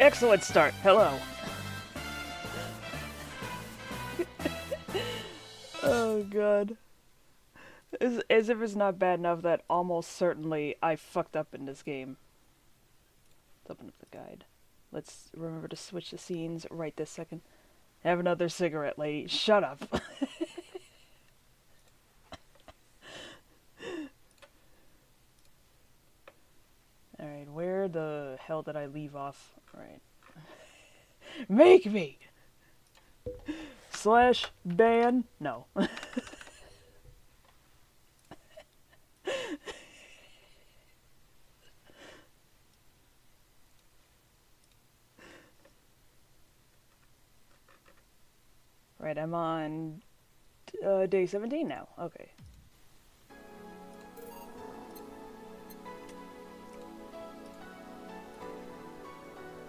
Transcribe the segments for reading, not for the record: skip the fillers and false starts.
Excellent start. Hello. Oh god. As if it's not bad enough that almost certainly I fucked up in this game. Let's open up the guide. Let's remember to switch the scenes right this second. Have another cigarette, lady. Shut up. Alright, where the hell did I leave off? Alright. Make me! Slash ban? No. Right, I'm on day 17 now. Okay.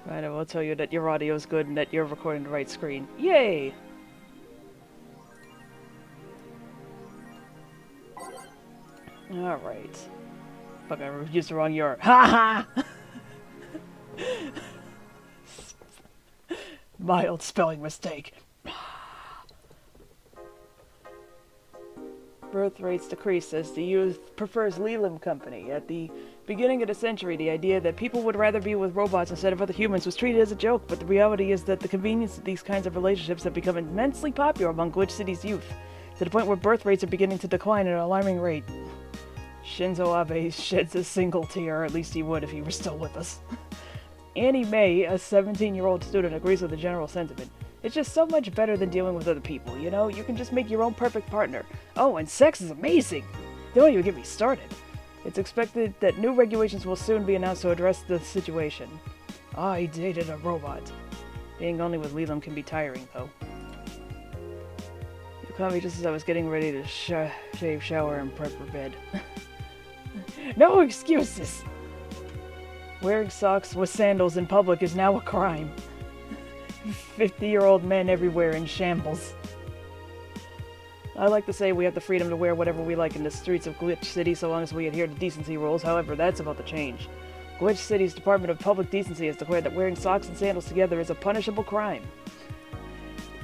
Right, I will tell you that your audio is good and that you're recording the right screen. Yay! Alright. Fuck, I used the wrong URL. Ha ha! Mild spelling mistake. Birth rates decrease as the youth prefers Leland Company. At the beginning of the century, the idea that people would rather be with robots instead of other humans was treated as a joke, but the reality is that the convenience of these kinds of relationships have become immensely popular among Glitch City's youth, to the point where birth rates are beginning to decline at an alarming rate. Shinzo Abe sheds a single tear, or at least he would if he were still with us. Annie May, a 17-year-old student, agrees with the general sentiment. It's just so much better than dealing with other people, you know? You can just make your own perfect partner. Oh, and sex is amazing! Don't even get me started. It's expected that new regulations will soon be announced to address the situation. I dated a robot. Being only with Leland can be tiring, though. You caught me just as I was getting ready to shave, shower, and prep for bed. No excuses! Wearing socks with sandals in public is now a crime. 50-year-old men everywhere in shambles. I like to say we have the freedom to wear whatever we like in the streets of Glitch City so long as we adhere to decency rules. However, that's about to change. Glitch City's Department of Public Decency has declared that wearing socks and sandals together is a punishable crime.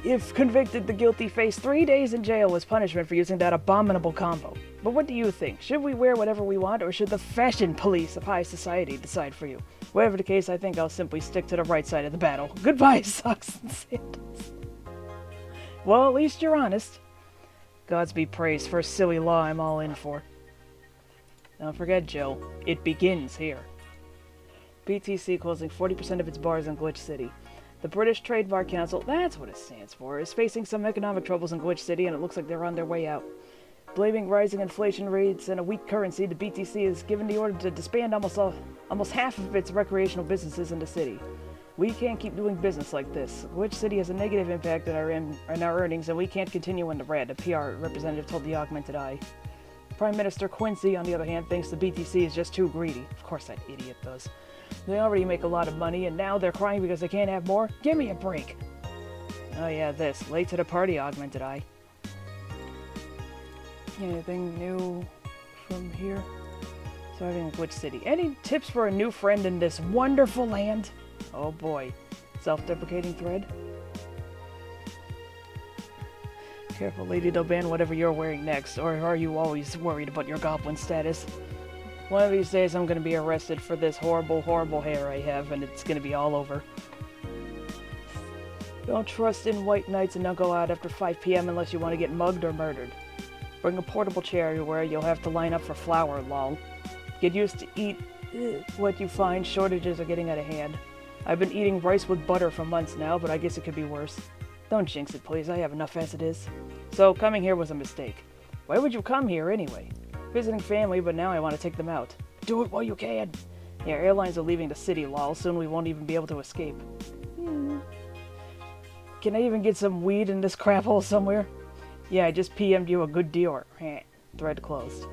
If convicted, the guilty face 3 days in jail as punishment for using that abominable combo. But what do you think? Should we wear whatever we want, or should the fashion police of high society decide for you? Whatever the case, I think I'll simply stick to the right side of the battle. Goodbye, socks and sandals. Well, at least you're honest. Gods be praised for a silly law I'm all in for. Don't forget, Jill, it begins here. BTC closing 40% of its bars in Glitch City. The British Trademark Council, that's what it stands for, is facing some economic troubles in Glitch City, and it looks like they're on their way out. Blaming rising inflation rates and a weak currency, the BTC has given the order to disband almost half of its recreational businesses in the city. We can't keep doing business like this. Glitch City has a negative impact on our earnings, and we can't continue in the red, a PR representative told the Augmented Eye. Prime Minister Quincy, on the other hand, thinks the BTC is just too greedy. Of course that idiot does. They already make a lot of money, and now they're crying because they can't have more? Give me a break! Oh yeah, this. Late to the party, Augmented Eye. Anything new from here? Starting in Glitch City. Any tips for a new friend in this wonderful land? Oh boy. Self-deprecating thread? Careful, lady, they'll ban whatever you're wearing next, or are you always worried about your goblin status? One of these days I'm gonna be arrested for this horrible, horrible hair I have, and it's gonna be all over. Don't trust in white nights and don't go out after 5 p.m. unless you want to get mugged or murdered. Bring a portable chair everywhere, you'll have to line up for flour, lol. Get used to eat what you find, shortages are getting out of hand. I've been eating rice with butter for months now, but I guess it could be worse. Don't jinx it, please, I have enough as it is. So, coming here was a mistake. Why would you come here, anyway? Visiting family, but now I want to take them out. Do it while you can! Yeah, airlines are leaving the city, lol, soon we won't even be able to escape. Can I even get some weed in this crap hole somewhere? Yeah, I just PM'd you a good deal. Thread closed.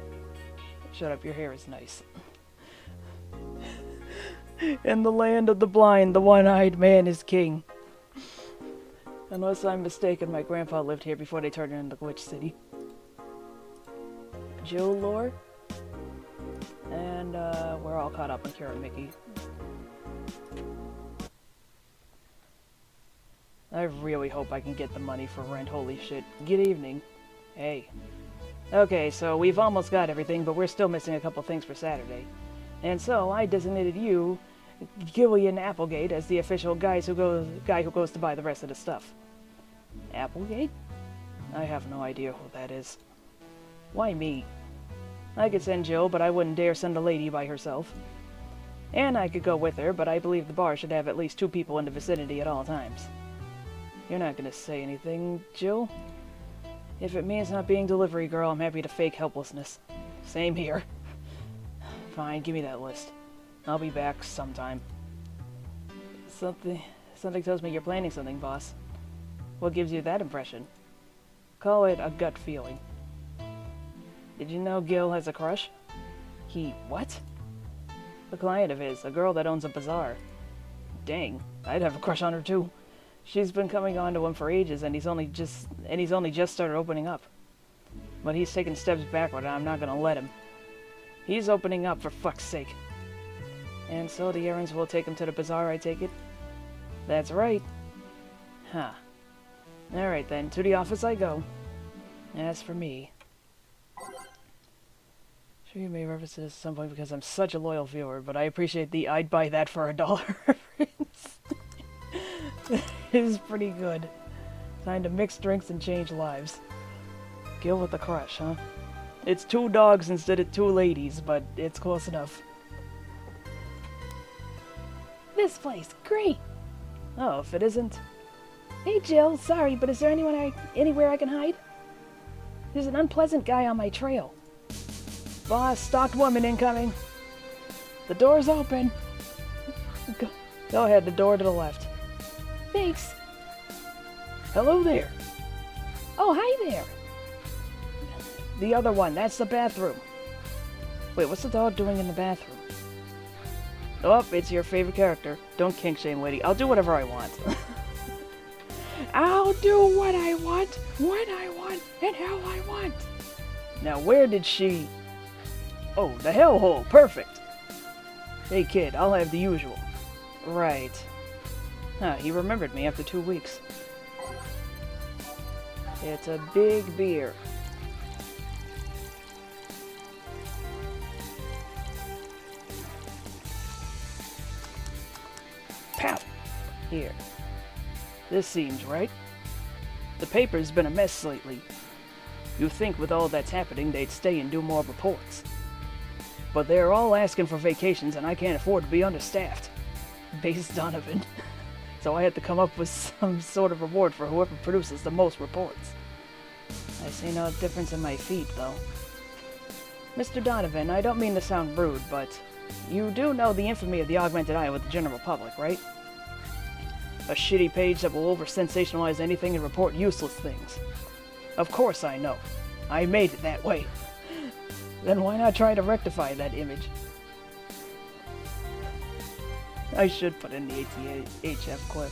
Shut up, your hair is nice. In the land of the blind, the one-eyed man is king. Unless I'm mistaken, my grandpa lived here before they turned it into Glitch City. Jill lore? And, we're all caught up on Kira Mickey. I really hope I can get the money for rent, holy shit. Good evening. Hey. Okay, so we've almost got everything, but we're still missing a couple things for Saturday. And so I designated you, Gillian Applegate, as the official guy who goes to buy the rest of the stuff. Applegate? I have no idea who that is. Why me? I could send Jill, but I wouldn't dare send a lady by herself. And I could go with her, but I believe the bar should have at least 2 people in the vicinity at all times. You're not gonna say anything, Jill? If it means not being delivery girl, I'm happy to fake helplessness. Same here. Fine, give me that list. I'll be back sometime. Something tells me you're planning something, boss. What gives you that impression? Call it a gut feeling. Did you know Gil has a crush? What? A client of his, a girl that owns a bazaar. Dang, I'd have a crush on her too. She's been coming on to him for ages, and he's only just started opening up. But he's taking steps backward, and I'm not gonna let him. He's opening up, for fuck's sake. And so the errands will take him to the bazaar, I take it? That's right. Huh. Alright then, to the office I go. As for me... Sure you may reference this at some point because I'm such a loyal viewer, but I appreciate the I'd buy that for $1 reference. It is pretty good. Time to mix drinks and change lives. Gil with the crush, huh? It's 2 dogs instead of 2 ladies, but it's close enough. This place, great! Oh, if it isn't... Hey Jill, sorry, but is there anywhere I can hide? There's an unpleasant guy on my trail. Boss, stalked woman incoming. The door's open. Go ahead, the door to the left. Thanks. Hello there. Oh, hi there. The other one, that's the bathroom. Wait, what's the dog doing in the bathroom? Oh, it's your favorite character. Don't kink shame, lady. I'll do whatever I want. I'll do what I want, when I want, and how I want. Now, where did she... Oh, the hellhole. Perfect. Hey, kid, I'll have the usual. Right. Huh, he remembered me after 2 weeks. It's a big beer. Pow! Here. This seems right. The paper's been a mess lately. You'd think with all that's happening they'd stay and do more reports. But they're all asking for vacations and I can't afford to be understaffed. Base Donovan. So I had to come up with some sort of reward for whoever produces the most reports. I see no difference in my feet, though. Mr. Donovan, I don't mean to sound rude, but you do know the infamy of the augmented eye with the general public, right? A shitty page that will over-sensationalize anything and report useless things. Of course I know. I made it that way. Then why not try to rectify that image? I should put in the ATHF clip.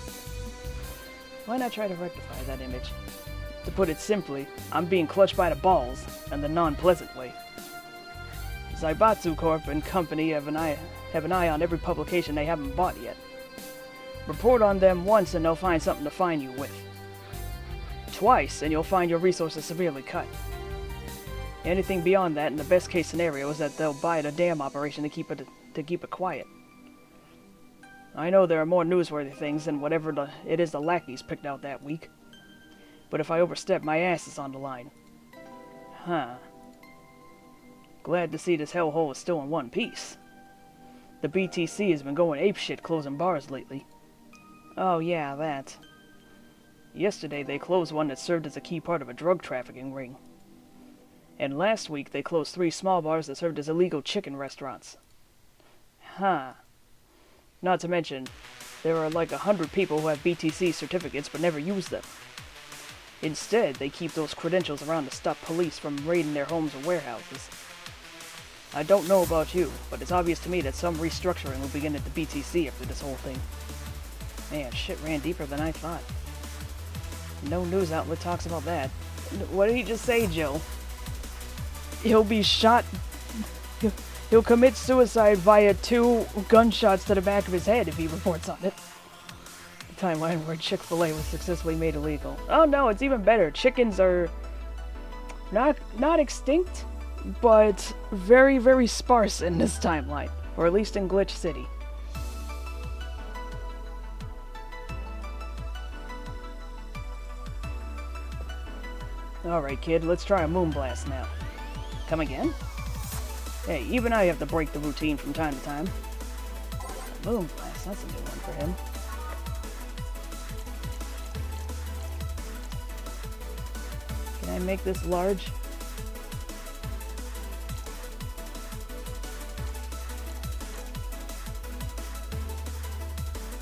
Why not try to rectify that image? To put it simply, I'm being clutched by the balls, and the non-pleasant way. Zaibatsu Corp and company have an eye on every publication they haven't bought yet. Report on them once and they'll find something to fine you with. Twice, and you'll find your resources severely cut. Anything beyond that, in the best case scenario, is that they'll buy the damn operation to keep it quiet. I know there are more newsworthy things than whatever it is the lackeys picked out that week. But if I overstep, my ass is on the line. Huh. Glad to see this hellhole is still in one piece. The BTC has been going apeshit closing bars lately. Oh yeah, that. Yesterday they closed one that served as a key part of a drug trafficking ring. And last week they closed 3 small bars that served as illegal chicken restaurants. Huh. Not to mention, there are like 100 people who have BTC certificates but never use them. Instead, they keep those credentials around to stop police from raiding their homes or warehouses. I don't know about you, but it's obvious to me that some restructuring will begin at the BTC after this whole thing. Man, shit ran deeper than I thought. No news outlet talks about that. What did he just say, Joe? He'll be shot... He'll commit suicide via 2 gunshots to the back of his head if he reports on it. timeline where Chick-fil-A was successfully made illegal. Oh no, it's even better. Chickens are not extinct, but very, very sparse in this timeline. Or at least in Glitch City. Alright, kid, let's try a moonblast now. Come again? Hey, even I have to break the routine from time to time. Moonblast, that's a new one for him. Can I make this large?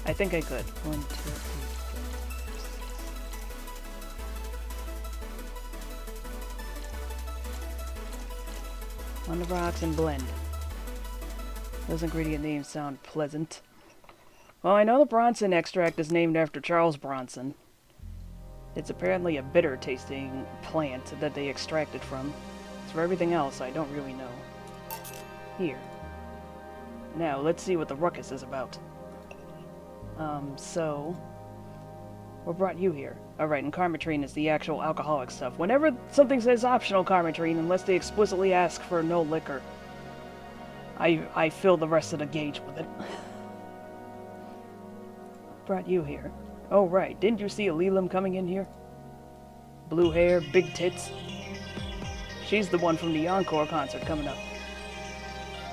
I think I could. 1, 2, 3, 4. On the rocks and blend. Those ingredient names sound pleasant. Well, I know the Bronson extract is named after Charles Bronson. It's apparently a bitter tasting plant that they extracted from. As for everything else, I don't really know. Here. Now, let's see what the ruckus is about. So... what brought you here? Alright, and Carmetrine is the actual alcoholic stuff. Whenever something says optional Carmetrine, unless they explicitly ask for no liquor, I fill the rest of the gauge with it. Brought you here. Oh right, didn't you see Aleelam coming in here? Blue hair, big tits. She's the one from the Encore concert coming up.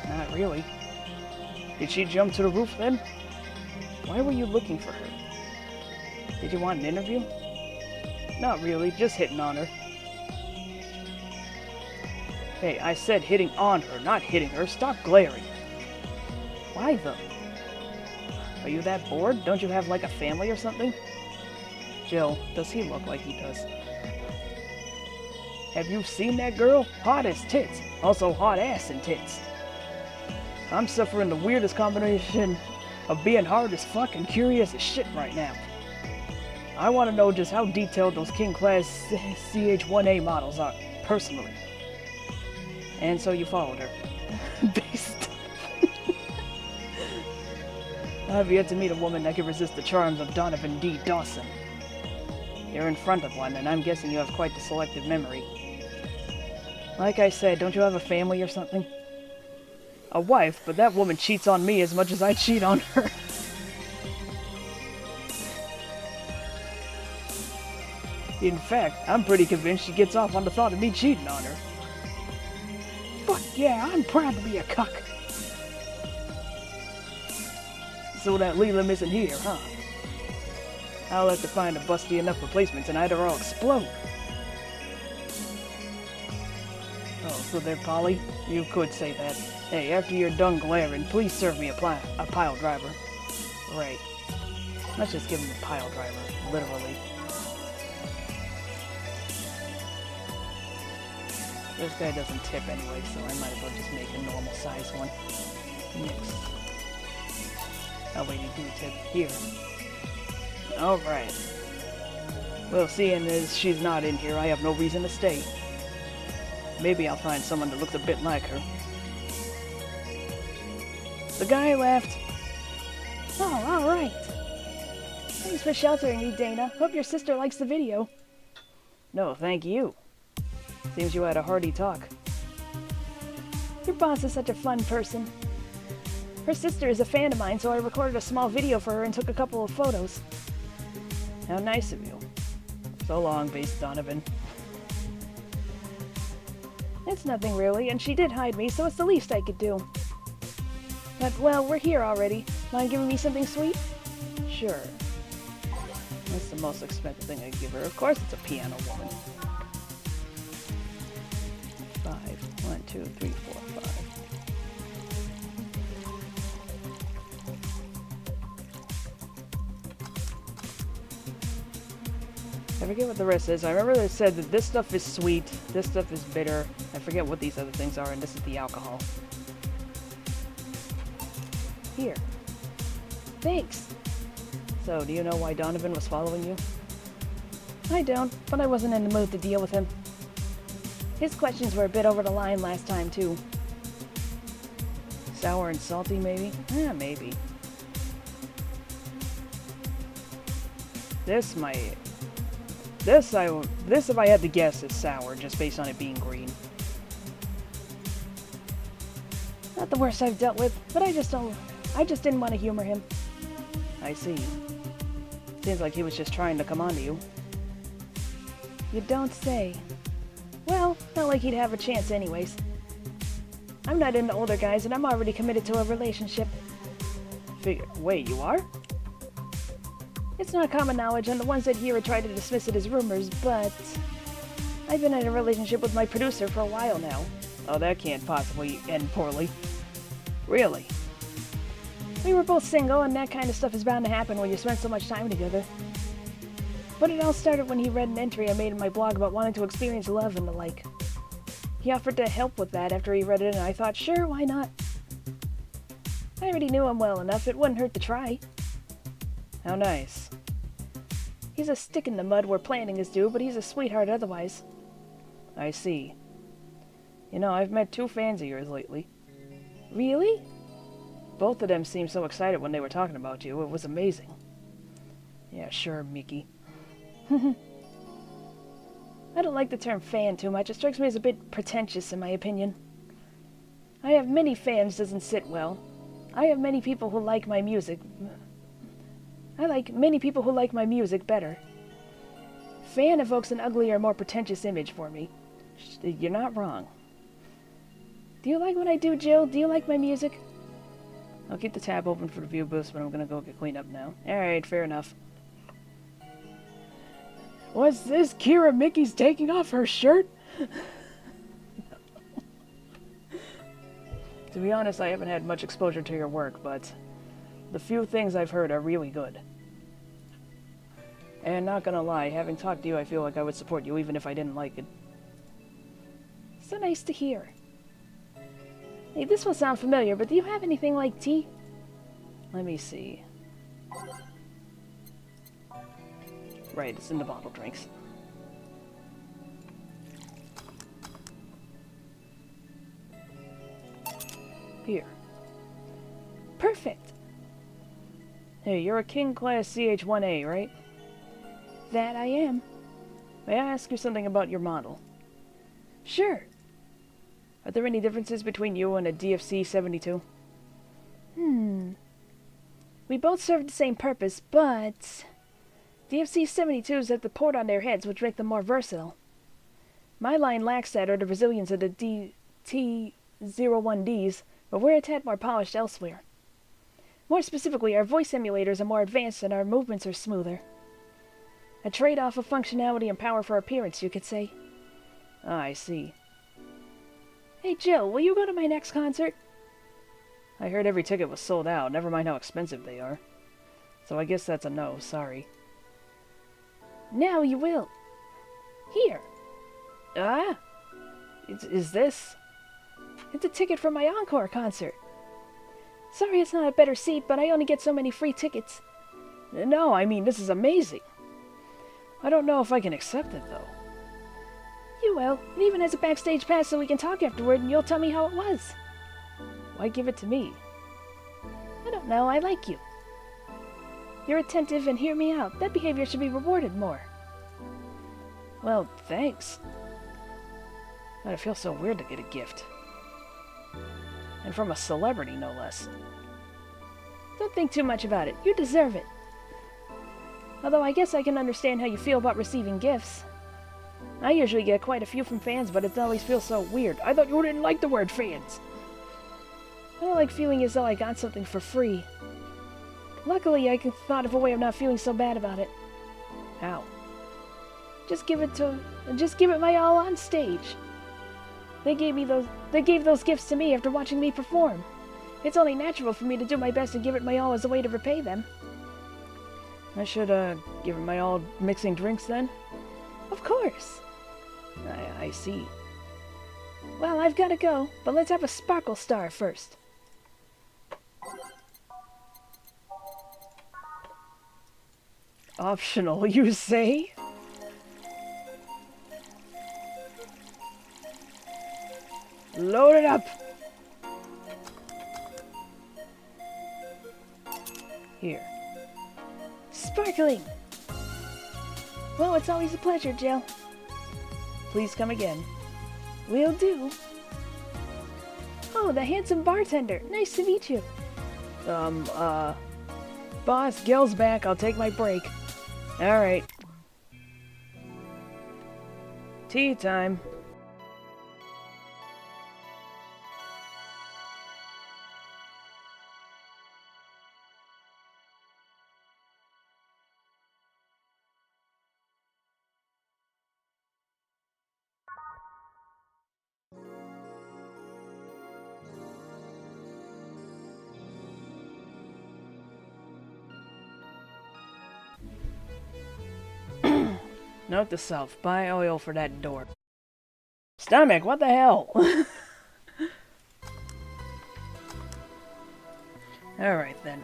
Not really. Did she jump to the roof then? Why were you looking for her? Did you want an interview? Not really, just hitting on her. Hey, I said hitting on her, not hitting her. Stop glaring. Why though? Are you that bored? Don't you have like a family or something? Jill, does he look like he does? Have you seen that girl? Hot as tits. Also hot ass and tits. I'm suffering the weirdest combination of being hard as fuck and curious as shit right now. I want to know just how detailed those King Class CH-1A models are, personally. And so you followed her. Based. I've yet to meet a woman that can resist the charms of Donovan D. Dawson. You're in front of one, and I'm guessing you have quite the selective memory. Like I said, don't you have a family or something? A wife, but that woman cheats on me as much as I cheat on her. In fact, I'm pretty convinced she gets off on the thought of me cheating on her. Fuck yeah, I'm proud to be a cuck. So that Leland isn't here, huh? I'll have to find a busty enough replacement tonight or I'll explode. Oh, so they're poly? You could say that. Hey, after you're done glaring, please serve me a pile driver. Right. Let's just give him a pile driver, literally. This guy doesn't tip anyway, so I might as well just make a normal size one. Next. Oh wait, you do tip. Here. Alright. Well, seeing as she's not in here, I have no reason to stay. Maybe I'll find someone that looks a bit like her. The guy left. Oh, alright. Thanks for sheltering me, Dana. Hope your sister likes the video. No, thank you. Seems you had a hearty talk. Your boss is such a fun person. Her sister is a fan of mine, so I recorded a small video for her and took a couple of photos. How nice of you. So long, Base Donovan. It's nothing really, and she did hide me, so it's the least I could do. But, well, we're here already. Mind giving me something sweet? Sure. That's the most expensive thing I could give her. Of course it's a piano woman. 5. 1, 2, 3, 4, 5. I forget what the rest is. I remember they said that this stuff is sweet, this stuff is bitter. I forget what these other things are, and this is the alcohol. Here. Thanks. So, do you know why Donovan was following you? I don't, but I wasn't in the mood to deal with him. His questions were a bit over the line last time, too. Sour and salty, maybe? Yeah, maybe. This might... This, if I had to guess, is sour, just based on it being green. Not the worst I've dealt with, but I just didn't want to humor him. I see. Seems like he was just trying to come on to you. You don't say. Well, not like he'd have a chance anyways. I'm not into older guys, and I'm already committed to a relationship. Wait, you are? It's not common knowledge, and the ones that hear it try to dismiss it as rumors, but... I've been in a relationship with my producer for a while now. Oh, that can't possibly end poorly. Really? We were both single, and that kind of stuff is bound to happen when you spend so much time together. But it all started when he read an entry I made in my blog about wanting to experience love and the like. He offered to help with that after he read it, and I thought, sure, why not? I already knew him well enough, it wouldn't hurt to try. How nice. He's a stick in the mud where planning is due, but he's a sweetheart otherwise. I see. You know, I've met 2 fans of yours lately. Really? Both of them seemed so excited when they were talking about you. It was amazing. Yeah, sure, Mickey. I don't like the term fan too much. It strikes me as a bit pretentious, in my opinion. I have many fans doesn't sit well. I have many people who like my music. I like many people who like my music better. Fan evokes an uglier, more pretentious image for me. You're not wrong. Do you like what I do, Jill? Do you like my music? I'll keep the tab open for the view boost, but I'm gonna go get cleaned up now. Alright, fair enough. What's this? Kira Mickey's taking off her shirt? To be honest, I haven't had much exposure to your work, but the few things I've heard are really good. And not gonna lie, having talked to you, I feel like I would support you even if I didn't like it. So nice to hear. Hey, this will sound familiar, but do you have anything like tea? Let me see. Right, it's in the bottle drinks. Here. Perfect. Hey, you're a King Class CH-1A, right? That I am. May I ask you something about your model? Sure. Are there any differences between you and a DFC-72? We both serve the same purpose, but... DFC-72s have the port on their heads, which make them more versatile. My line lacks that or the resilience of the DT-01Ds, but we're a tad more polished elsewhere. More specifically, our voice emulators are more advanced and our movements are smoother. A trade-off of functionality and power for appearance, you could say. Ah, I see. Hey Jill, will you go to my next concert? I heard every ticket was sold out, never mind how expensive they are. So I guess that's a no, sorry. Now you will. Here. Ah? Is this? It's a ticket for my encore concert. Sorry it's not a better seat, but I only get so many free tickets. No, I mean, this is amazing. I don't know if I can accept it, though. You will. It even has a backstage pass so we can talk afterward and you'll tell me how it was. Why give it to me? I don't know, I like you. You're attentive and hear me out. That behavior should be rewarded more. Well, thanks. God, it feels so weird to get a gift. And from a celebrity, no less. Don't think too much about it. You deserve it. Although I guess I can understand how you feel about receiving gifts. I usually get quite a few from fans, but it always feels so weird. I thought you didn't like the word fans. I don't like feeling as though I got something for free. Luckily, I thought of a way of not feeling so bad about it. How? Just give it my all on stage. They gave those gifts to me after watching me perform. It's only natural for me to do my best and give it my all as a way to repay them. I should, give it my all mixing drinks then? Of course. I see. Well, I've got to go, but let's have a Sparkle Star first. Optional, you say? Load it up! Here. Sparkling! Well, it's always a pleasure, Jill. Please come again. Will do. Oh, the handsome bartender. Nice to meet you. Boss, Gil's back. I'll take my break. Alright. Tea time. Note to self, buy oil for that door. Stomach, what the hell? Alright then.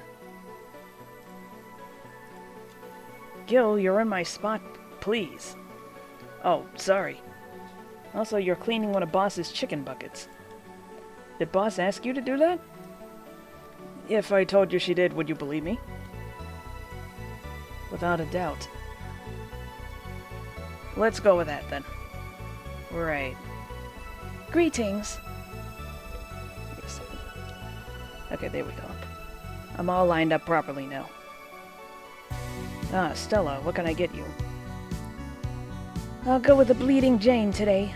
Gil, you're in my spot, please. Oh, sorry. Also, you're cleaning one of Boss's chicken buckets. Did Boss ask you to do that? If I told you she did, would you believe me? Without a doubt. Let's go with that, then. Right. Greetings. Yes. Okay, there we go. I'm all lined up properly now. Ah, Stella, what can I get you? I'll go with the Bleeding Jane today.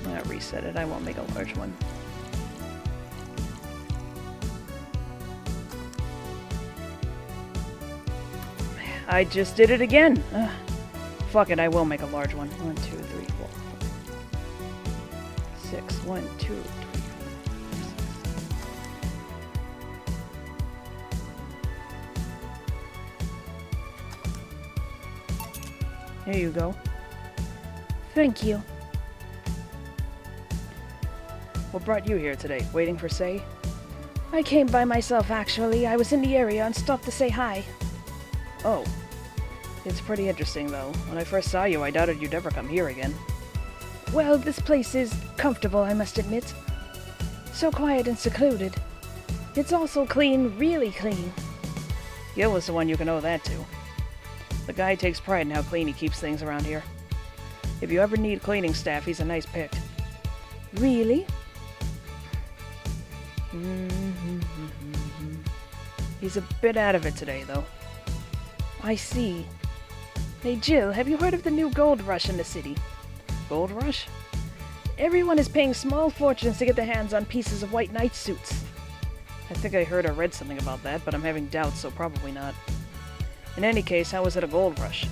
I'll reset it. I won't make a large one. I just did it again. Ugh. Fuck it, I will make a large one. 1, 2, 3, 4, 5, 6. 1, 2, 3, 4, 6. Here you go. Thank you. What brought you here today? Waiting for Say? I came by myself, actually. I was in the area and stopped to say hi. Oh. It's pretty interesting, though. When I first saw you, I doubted you'd ever come here again. Well, this place is comfortable, I must admit. So quiet and secluded. It's also clean, really clean. Gil was the one you can owe that to. The guy takes pride in how clean he keeps things around here. If you ever need cleaning staff, he's a nice pick. Really? He's a bit out of it today, though. I see. Hey Jill, have you heard of the new gold rush in the city? Gold rush? Everyone is paying small fortunes to get their hands on pieces of white knight suits. I think I heard or read something about that, but I'm having doubts, so probably not. In any case, how was it a gold rush?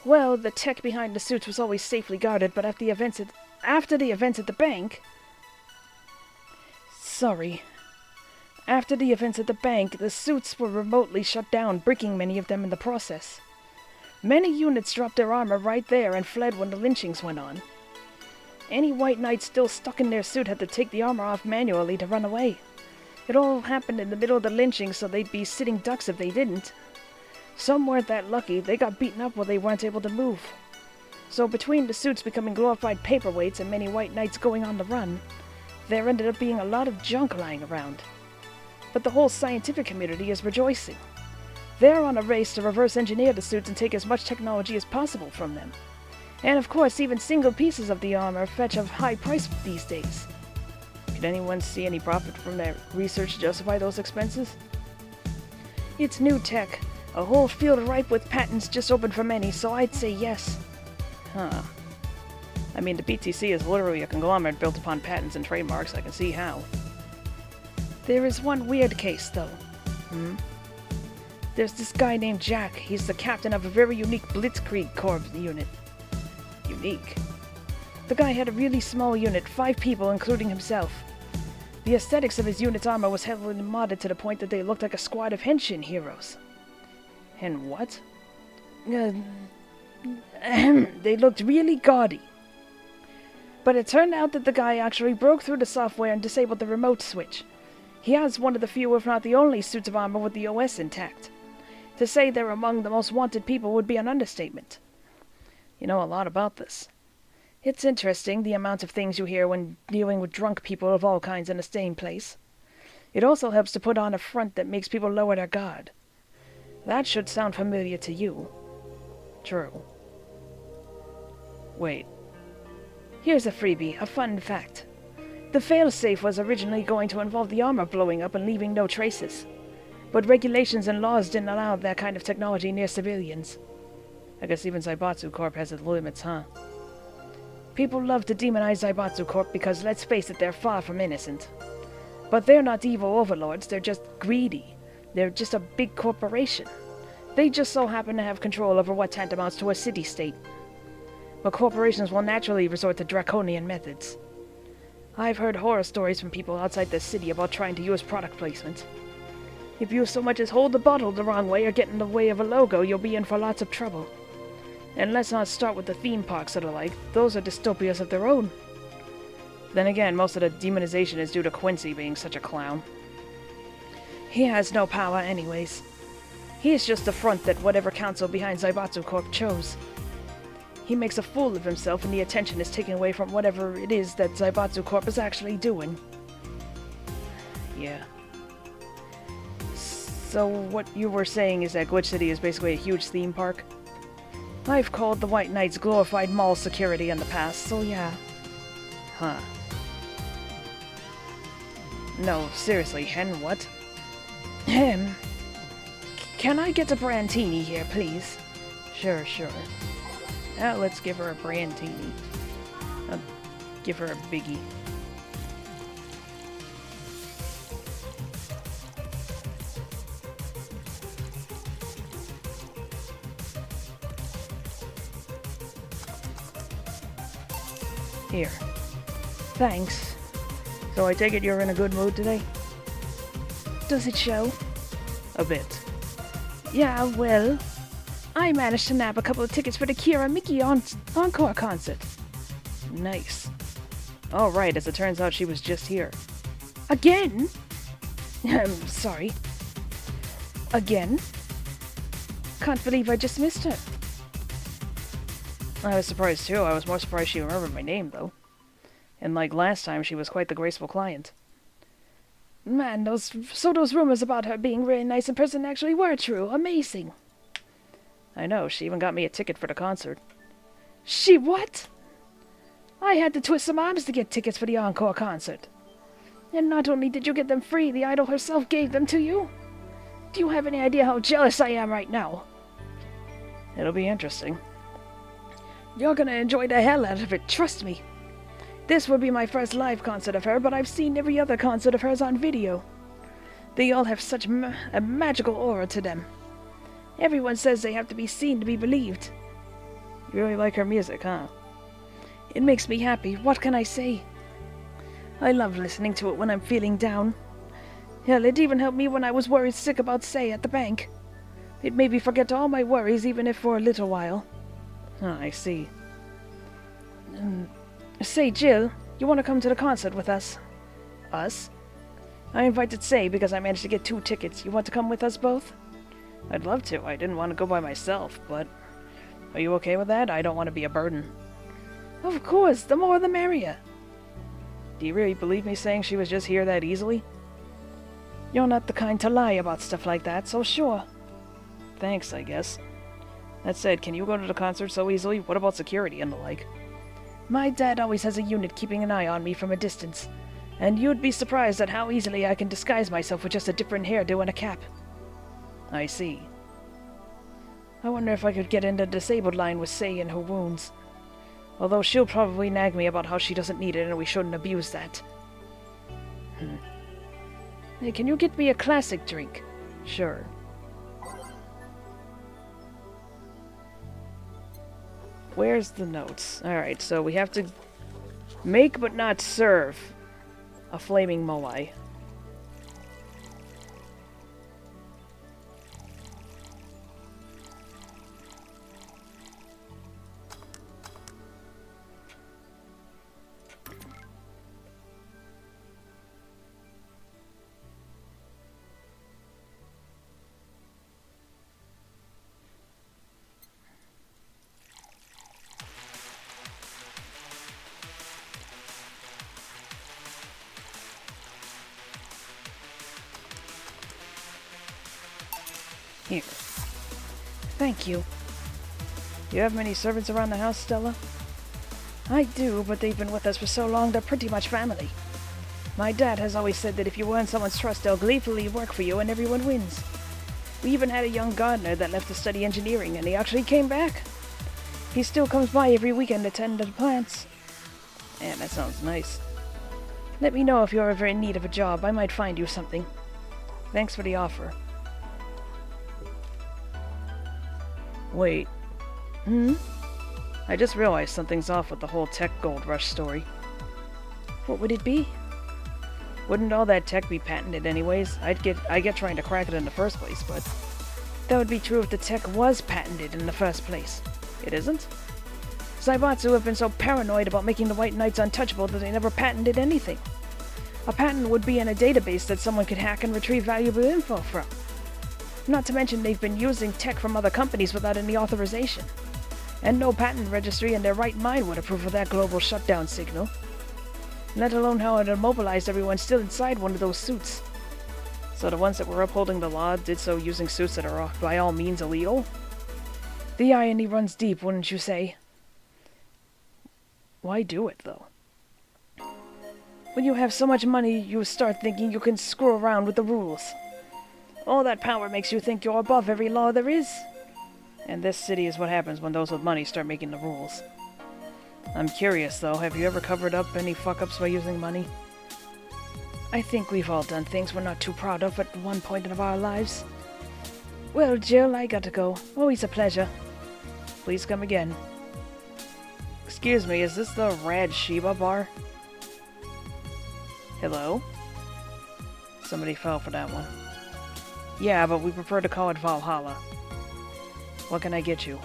Well, the tech behind the suits was always safely guarded, but after the events at the bank... Sorry. After the events at the bank, the suits were remotely shut down, breaking many of them in the process. Many units dropped their armor right there and fled when the lynchings went on. Any white knight still stuck in their suit had to take the armor off manually to run away. It all happened in the middle of the lynching, so they'd be sitting ducks if they didn't. Some weren't that lucky. They got beaten up while they weren't able to move. So between the suits becoming glorified paperweights and many white knights going on the run, there ended up being a lot of junk lying around. But the whole scientific community is rejoicing. They're on a race to reverse engineer the suits and take as much technology as possible from them. And of course, even single pieces of the armor fetch a high price these days. Could anyone see any profit from their research to justify those expenses? It's new tech. A whole field ripe with patents just opened for many, so I'd say yes. Huh. I mean, the BTC is literally a conglomerate built upon patents and trademarks. I can see how. There is one weird case, though. There's this guy named Jack. He's the captain of a very unique Blitzkrieg Corps unit. Unique? The guy had a really small unit, 5 people including himself. The aesthetics of his unit's armor was heavily modded to the point that they looked like a squad of henshin heroes. And what? They looked really gaudy. But it turned out that the guy actually broke through the software and disabled the remote switch. He has one of the few, if not the only, suits of armor with the OS intact. To say they're among the most wanted people would be an understatement. You know a lot about this. It's interesting, the amount of things you hear when dealing with drunk people of all kinds in a same place. It also helps to put on a front that makes people lower their guard. That should sound familiar to you. True. Wait. Here's a freebie, a fun fact. The failsafe was originally going to involve the armor blowing up and leaving no traces. But regulations and laws didn't allow that kind of technology near civilians. I guess even Zaibatsu Corp has its limits, huh? People love to demonize Zaibatsu Corp because, let's face it, they're far from innocent. But they're not evil overlords, they're just greedy. They're just a big corporation. They just so happen to have control over what tantamounts to a city-state. But corporations will naturally resort to draconian methods. I've heard horror stories from people outside the city about trying to use product placement. If you so much as hold the bottle the wrong way or get in the way of a logo, you'll be in for lots of trouble. And let's not start with the theme parks or the like. Those are dystopias of their own. Then again, most of the demonization is due to Quincy being such a clown. He has no power anyways. He is just the front that whatever council behind Zaibatsu Corp chose. He makes a fool of himself and the attention is taken away from whatever it is that Zaibatsu Corp is actually doing. Yeah. So what you were saying is that Glitch City is basically a huge theme park? I've called the White Knights glorified mall security in the past, so yeah. Huh. No, seriously, Hen, what? Can I get a Brandini here, please? Sure. Now let's give her a Brandini. Give her a biggie. Here. Thanks. So I take it you're in a good mood today? Does it show? A bit. Yeah, well, I managed to nab a couple of tickets for the Kira Miki encore concert. Nice. Oh, right, as it turns out, she was just here. Again? Sorry. Again? Can't believe I just missed her. I was surprised too. I was more surprised she remembered my name, though. And like last time, she was quite the graceful client. Man, those rumors about her being really nice in person actually were true. Amazing. I know, she even got me a ticket for the concert. She what? I had to twist some arms to get tickets for the encore concert. And not only did you get them free, the idol herself gave them to you. Do you have any idea how jealous I am right now? It'll be interesting. You're gonna enjoy the hell out of it, trust me. This will be my first live concert of her, but I've seen every other concert of hers on video. They all have such a magical aura to them. Everyone says they have to be seen to be believed. You really like her music, huh? It makes me happy, what can I say? I love listening to it when I'm feeling down. Hell, it even helped me when I was worried sick about Say at the bank. It made me forget all my worries, even if for a little while. Oh, I see. Say, Jill, you want to come to the concert with us? Us? I invited Say because I managed to get 2 tickets. You want to come with us both? I'd love to. I didn't want to go by myself, but... Are you okay with that? I don't want to be a burden. Of course, the more the merrier. Do you really believe me saying she was just here that easily? You're not the kind to lie about stuff like that, so sure. Thanks, I guess. That said, can you go to the concert so easily? What about security and the like? My dad always has a unit keeping an eye on me from a distance, and you'd be surprised at how easily I can disguise myself with just a different hairdo and a cap. I see. I wonder if I could get in the disabled line with Say and her wounds. Although she'll probably nag me about how she doesn't need it and we shouldn't abuse that. Hey, can you get me a classic drink? Sure. Where's the notes? Alright, so we have to make but not serve a flaming moai. Here. Thank you. You have many servants around the house, Stella? I do, but they've been with us for so long they're pretty much family. My dad has always said that if you earn someone's trust, they'll gleefully work for you and everyone wins. We even had a young gardener that left to study engineering, and he actually came back. He still comes by every weekend to tend to the plants. Yeah, that sounds nice. Let me know if you're ever in need of a job. I might find you something. Thanks for the offer. Wait. I just realized something's off with the whole tech gold rush story. What would it be? Wouldn't all that tech be patented anyways? I get trying to crack it in the first place, but... That would be true if the tech was patented in the first place. It isn't? Zaibatsu have been so paranoid about making the White Knights untouchable that they never patented anything. A patent would be in a database that someone could hack and retrieve valuable info from. Not to mention they've been using tech from other companies without any authorization. And no patent registry in their right mind would approve of that global shutdown signal. Let alone how it immobilized everyone still inside one of those suits. So the ones that were upholding the law did so using suits that are by all means illegal? The irony runs deep, wouldn't you say? Why do it, though? When you have so much money, you start thinking you can screw around with the rules. All that power makes you think you're above every law there is. And this city is what happens when those with money start making the rules. I'm curious, though, have you ever covered up any fuck-ups by using money? I think we've all done things we're not too proud of at one point in our lives. Well, Jill, I gotta go. Always a pleasure. Please come again. Excuse me, is this the Rad Sheba bar? Hello? Somebody fell for that one. Yeah, but we prefer to call it Valhalla. What can I get you?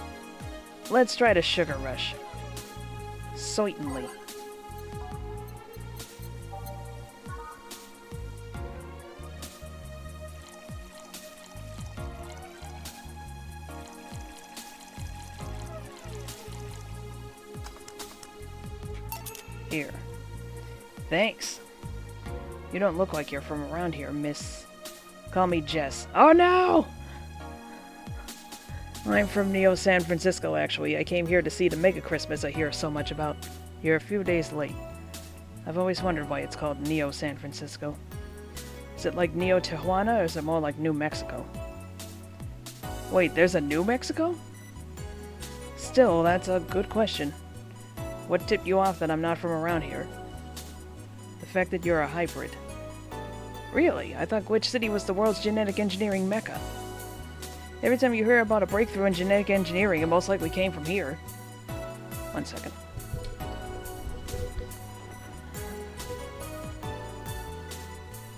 Let's try the Sugar Rush. Certainly. Here. Thanks. You don't look like you're from around here, miss. Call me Jess. Oh no! I'm from Neo San Francisco, actually. I came here to see the Mega Christmas I hear so much about. You're a few days late. I've always wondered why it's called Neo San Francisco. Is it like Neo Tijuana, or is it more like New Mexico? Wait, there's a New Mexico? Still, that's a good question. What tipped you off that I'm not from around here? The fact that you're a hybrid. Really? I thought Glitch City was the world's genetic engineering mecca. Every time you hear about a breakthrough in genetic engineering, it most likely came from here. 1 second.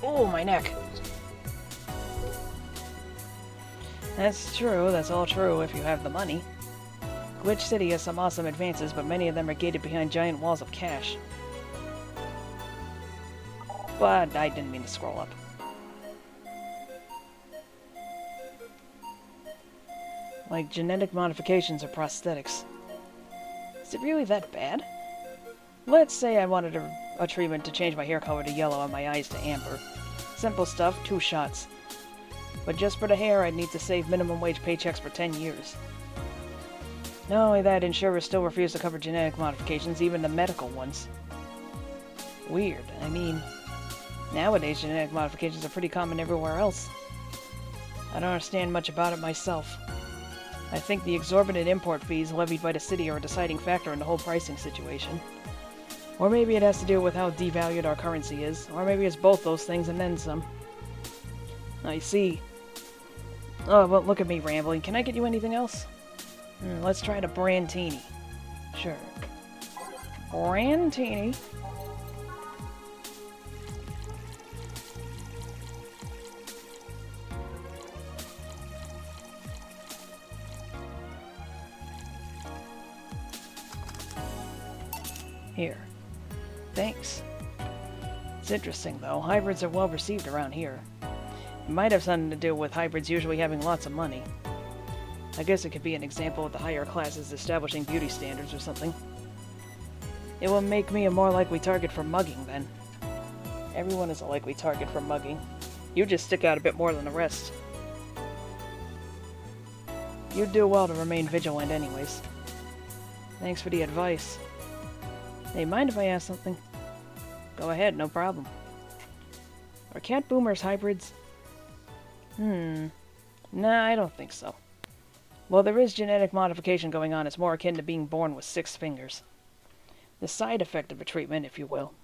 Oh, my neck! That's true, that's all true if you have the money. Glitch City has some awesome advances, but many of them are gated behind giant walls of cash. But I didn't mean to scroll up. Like genetic modifications or prosthetics. Is it really that bad? Let's say I wanted a treatment to change my hair color to yellow and my eyes to amber. Simple stuff, 2 shots. But just for the hair, I'd need to save minimum wage paychecks for 10 years. Not only that, insurers still refuse to cover genetic modifications, even the medical ones. Weird. I mean, nowadays genetic modifications are pretty common everywhere else. I don't understand much about it myself. I think the exorbitant import fees levied by the city are a deciding factor in the whole pricing situation. Or maybe it has to do with how devalued our currency is, or maybe it's both those things and then some. I see. Oh, well, look at me rambling. Can I get you anything else? Let's try the Brandtini. Sure. Brandtini. Here. Thanks. It's interesting, though. Hybrids are well received around here. It might have something to do with hybrids usually having lots of money. I guess it could be an example of the higher classes establishing beauty standards or something. It will make me a more likely target for mugging, then. Everyone is a likely target for mugging. You just stick out a bit more than the rest. You'd do well to remain vigilant anyways. Thanks for the advice. Hey, mind if I ask something? Go ahead, no problem. Are cat boomers hybrids? Nah, I don't think so. Well, there is genetic modification going on. It's more akin to being born with 6 fingers. The side effect of a treatment, if you will.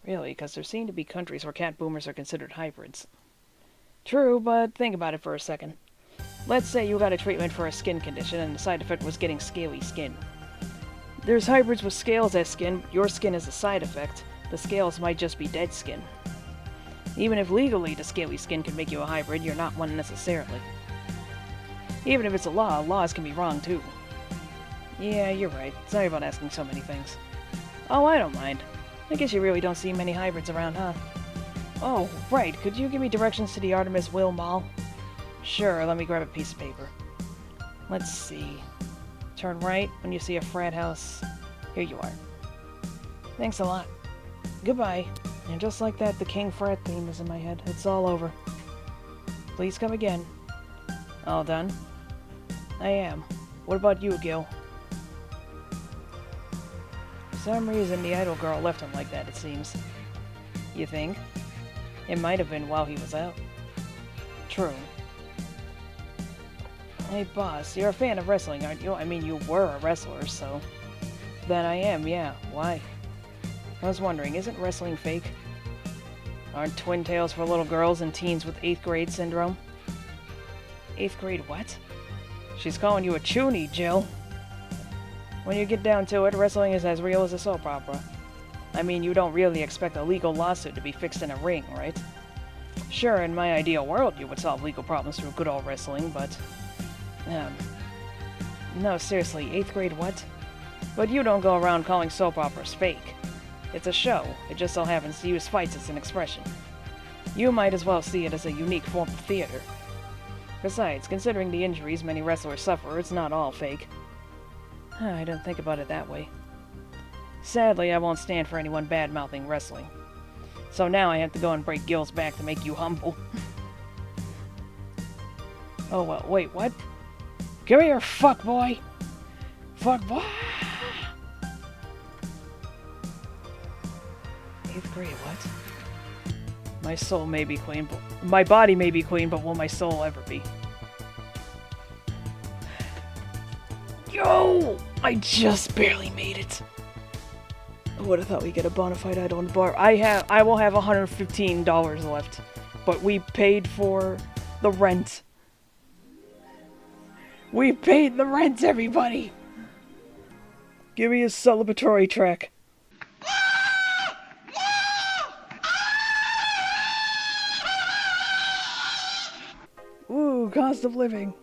Really, because there seem to be countries where cat boomers are considered hybrids. True, but think about it for a second. Let's say you got a treatment for a skin condition and the side effect was getting scaly skin. There's hybrids with scales as skin, but your skin is a side effect. The scales might just be dead skin. Even if legally the scaly skin can make you a hybrid, you're not one necessarily. Even if it's a law, laws can be wrong too. Yeah, you're right. Sorry about asking so many things. Oh, I don't mind. I guess you really don't see many hybrids around, huh? Oh, right. Could you give me directions to the Artemis Will Mall? Sure, let me grab a piece of paper. Let's see. Turn right when you see a frat house. Here you are. Thanks a lot. Goodbye. And just like that, the King Frat theme is in my head. It's all over. Please come again. All done? I am. What about you, Gil? For some reason, the idol girl left him like that, it seems. You think? It might have been while he was out. True. Hey, boss, you're a fan of wrestling, aren't you? I mean, you were a wrestler, so... Then I am, yeah. Why? I was wondering, isn't wrestling fake? Aren't twin tails for little girls and teens with 8th grade syndrome? 8th grade what? She's calling you a chuny, Jill. When you get down to it, wrestling is as real as a soap opera. I mean, you don't really expect a legal lawsuit to be fixed in a ring, right? Sure, in my ideal world, you would solve legal problems through good old wrestling, but... No, seriously, 8th grade what? But you don't go around calling soap operas fake. It's a show. It just so happens to use fights as an expression. You might as well see it as a unique form of theater. Besides, considering the injuries many wrestlers suffer, it's not all fake. I didn't think about it that way. Sadly, I won't stand for anyone bad-mouthing wrestling. So now I have to go and break Gil's back to make you humble. Oh, well, wait, what? Come here, fuckboy! Fuckboy! 8th grade, what? My soul may be clean, but... My body may be clean, but will my soul ever be? Yo! I just barely made it. I would have thought we'd get a bona fide idol in the bar. I will have $115 left. But we paid for the rent. We paid the rent, everybody! Give me a celebratory track. Ooh, cost of living.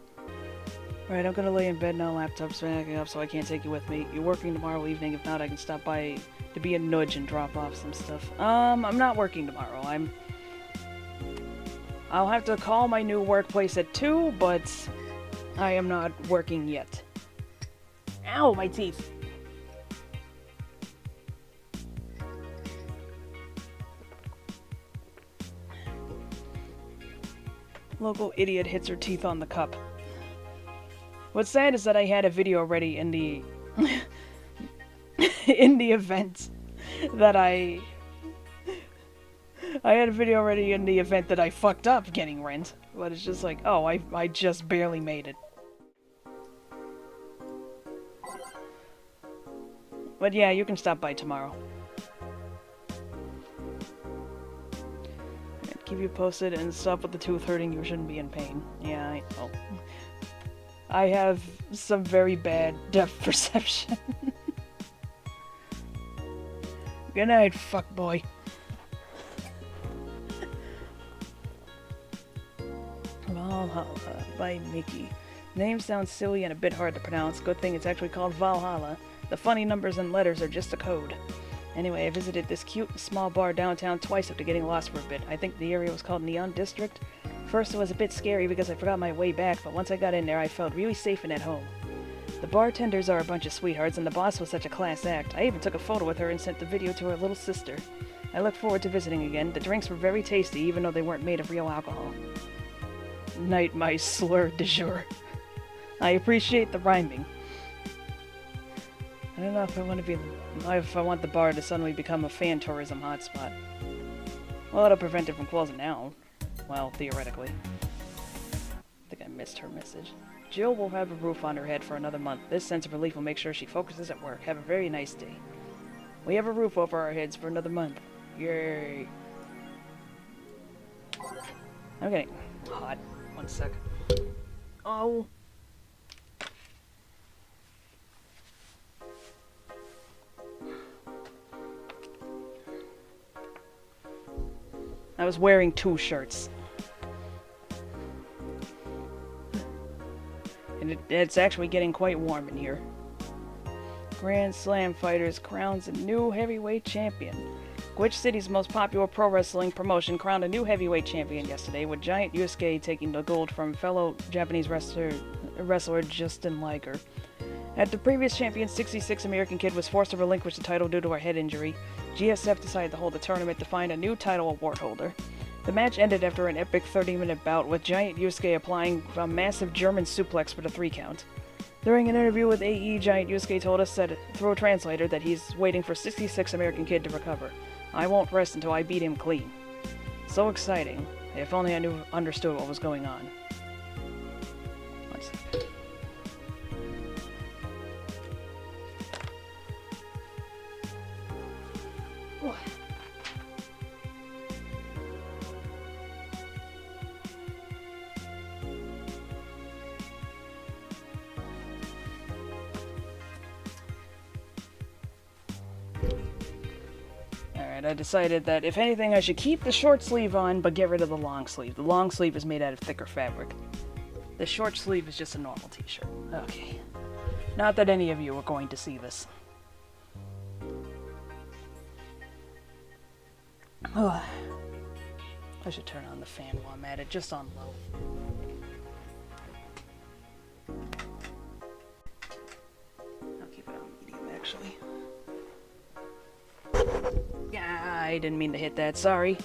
Alright, I'm gonna lay in bed now. Laptop's backing up, so I can't take you with me. You're working tomorrow evening. If not, I can stop by to be a nudge and drop off some stuff. I'm not working tomorrow. I'll have to call my new workplace at 2, but I am not working yet. Ow, my teeth! Local idiot hits her teeth on the cup. What's sad is that I had a video ready in the in the event that I had a video ready in the event that I fucked up getting rent. But it's just like, oh, I just barely made it. But yeah, you can stop by tomorrow. Keep you posted and stop with the tooth hurting. You shouldn't be in pain. Yeah, I know. I have some very bad depth perception. Good night, fuckboy. Valhalla by Mickey. Name sounds silly and a bit hard to pronounce. Good thing it's actually called Valhalla. The funny numbers and letters are just a code. Anyway, I visited this cute small bar downtown twice after getting lost for a bit. I think the area was called Neon District. First it was a bit scary because I forgot my way back, but once I got in there I felt really safe and at home. The bartenders are a bunch of sweethearts and the boss was such a class act. I even took a photo with her and sent the video to her little sister. I look forward to visiting again. The drinks were very tasty even though they weren't made of real alcohol. Night, my slur de jour. I appreciate the rhyming. I don't know if I want the bar to suddenly become a fan tourism hotspot. Well, it'll prevent it from closing down. Well, theoretically. I think I missed her message. Jill will have a roof on her head for another month. This sense of relief will make sure she focuses at work. Have a very nice day. We have a roof over our heads for another month. Yay. I'm getting hot. 1 sec. Oh. I was wearing 2 shirts. And it's actually getting quite warm in here. Grand Slam Fighters crowns a new heavyweight champion. Gwitch City's most popular pro wrestling promotion crowned a new heavyweight champion yesterday, with Giant Yusuke taking the gold from fellow Japanese wrestler Justin Liger. After the previous champion, 66 American Kid, was forced to relinquish the title due to a head injury, GSF decided to hold a tournament to find a new title award holder. The match ended after an epic 30-minute bout, with Giant Yusuke applying a massive German suplex for the 3 count. During an interview with AE, Giant Yusuke told us that, through a translator, that he's waiting for 66 American Kid to recover. I won't rest until I beat him clean. So exciting. If only I understood what was going on. One second. I decided that, if anything, I should keep the short sleeve on, but get rid of the long sleeve. The long sleeve is made out of thicker fabric. The short sleeve is just a normal t-shirt. Okay. Not that any of you are going to see this. Oh, I should turn on the fan while I'm at it, just on low. I'll keep it on medium, actually. I didn't mean to hit that, sorry.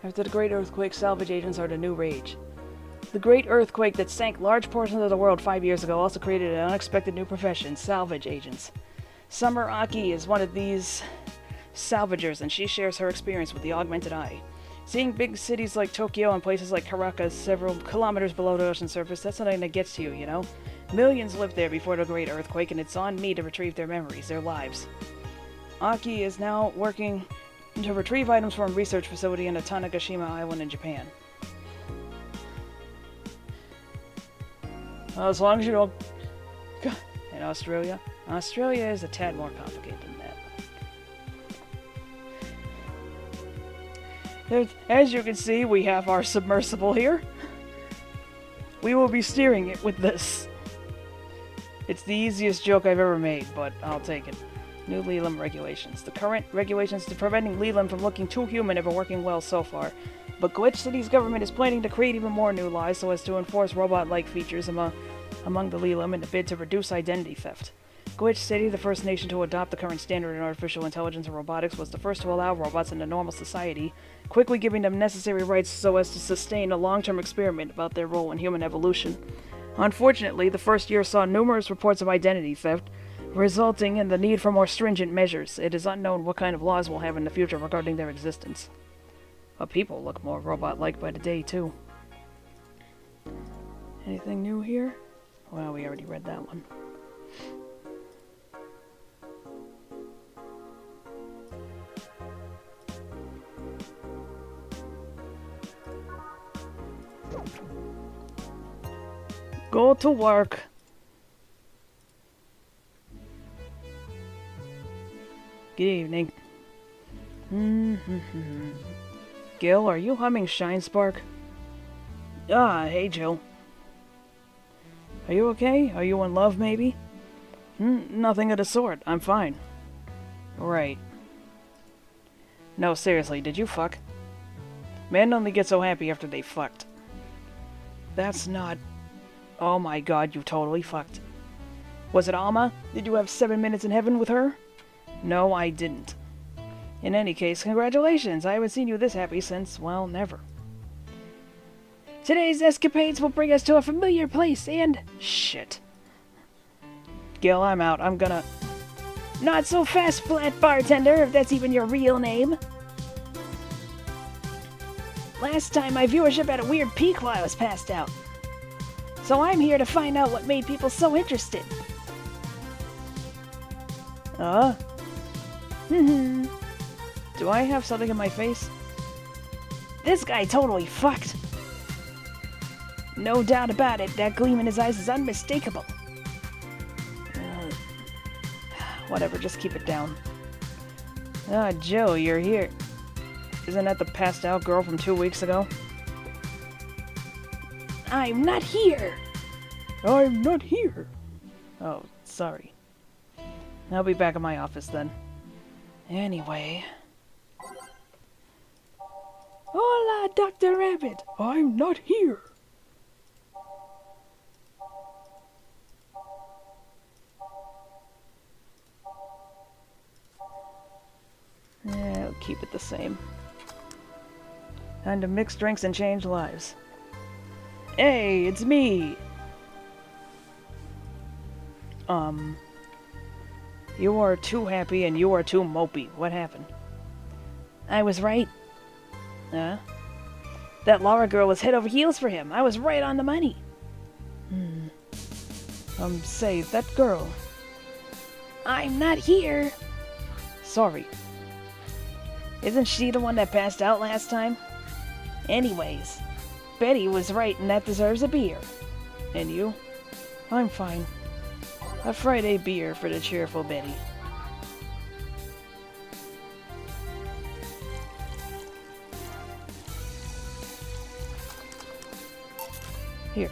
After the Great Earthquake, salvage agents are the new rage. The Great Earthquake that sank large portions of the world 5 years ago also created an unexpected new profession, salvage agents. Summer Aki is one of these salvagers, and she shares her experience with the augmented eye. Seeing big cities like Tokyo and places like Caracas several kilometers below the ocean surface, that's something that gets to you, you know? Millions lived there before the Great Earthquake, and it's on me to retrieve their memories, their lives. Aki is now working to retrieve items from a research facility on the Tanegashima Island in Japan. Well, as long as you don't... In Australia? Australia is a tad more complicated than that. As you can see, we have our submersible here. We will be steering it with this. It's the easiest joke I've ever made, but I'll take it. New Leland regulations. The current regulations to preventing Leland from looking too human have been working well so far, but Glitch City's government is planning to create even more new laws so as to enforce robot-like features among the Leland in a bid to reduce identity theft. Glitch City, the first nation to adopt the current standard in artificial intelligence and robotics, was the first to allow robots into normal society, quickly giving them necessary rights so as to sustain a long-term experiment about their role in human evolution. Unfortunately, the first year saw numerous reports of identity theft, resulting in the need for more stringent measures. It is unknown what kind of laws we'll have in the future regarding their existence. But people look more robot-like by the day, too. Anything new here? Well, we already read that one. Go to work. Good evening. Gil, are you humming Shine Spark? Ah, hey Jill. Are you okay? Are you in love, maybe? Nothing of the sort. I'm fine. Right. No, seriously, did you fuck? Men only get so happy after they fucked. That's not... Oh my god, you totally fucked. Was it Alma? Did you have 7 minutes in heaven with her? No, I didn't. In any case, congratulations! I haven't seen you this happy since, well, never. Today's escapades will bring us to a familiar place and... Shit. Gil, I'm out. I'm gonna... Not so fast, flat bartender, if that's even your real name. Last time my viewership had a weird peak while I was passed out. So I'm here to find out what made people so interested. Do I have something in my face? This guy totally fucked. No doubt about it, that gleam in his eyes is unmistakable. Whatever, just keep it down. Ah, Joe, you're here. Isn't that the passed out girl from 2 weeks ago? I'm not here! I'm not here! Oh, sorry. I'll be back in my office then. Anyway... Hola, Dr. Rabbit! I'm not here! I'll keep it the same. Time to mix drinks and change lives. Hey, it's me! You are too happy and you are too mopey. What happened? I was right. Huh? That Laura girl was head over heels for him. I was right on the money. Say, that girl. I'm not here. Sorry. Isn't she the one that passed out last time? Anyways, Betty was right and that deserves a beer. And you? I'm fine. A Friday beer for the cheerful Betty. Here.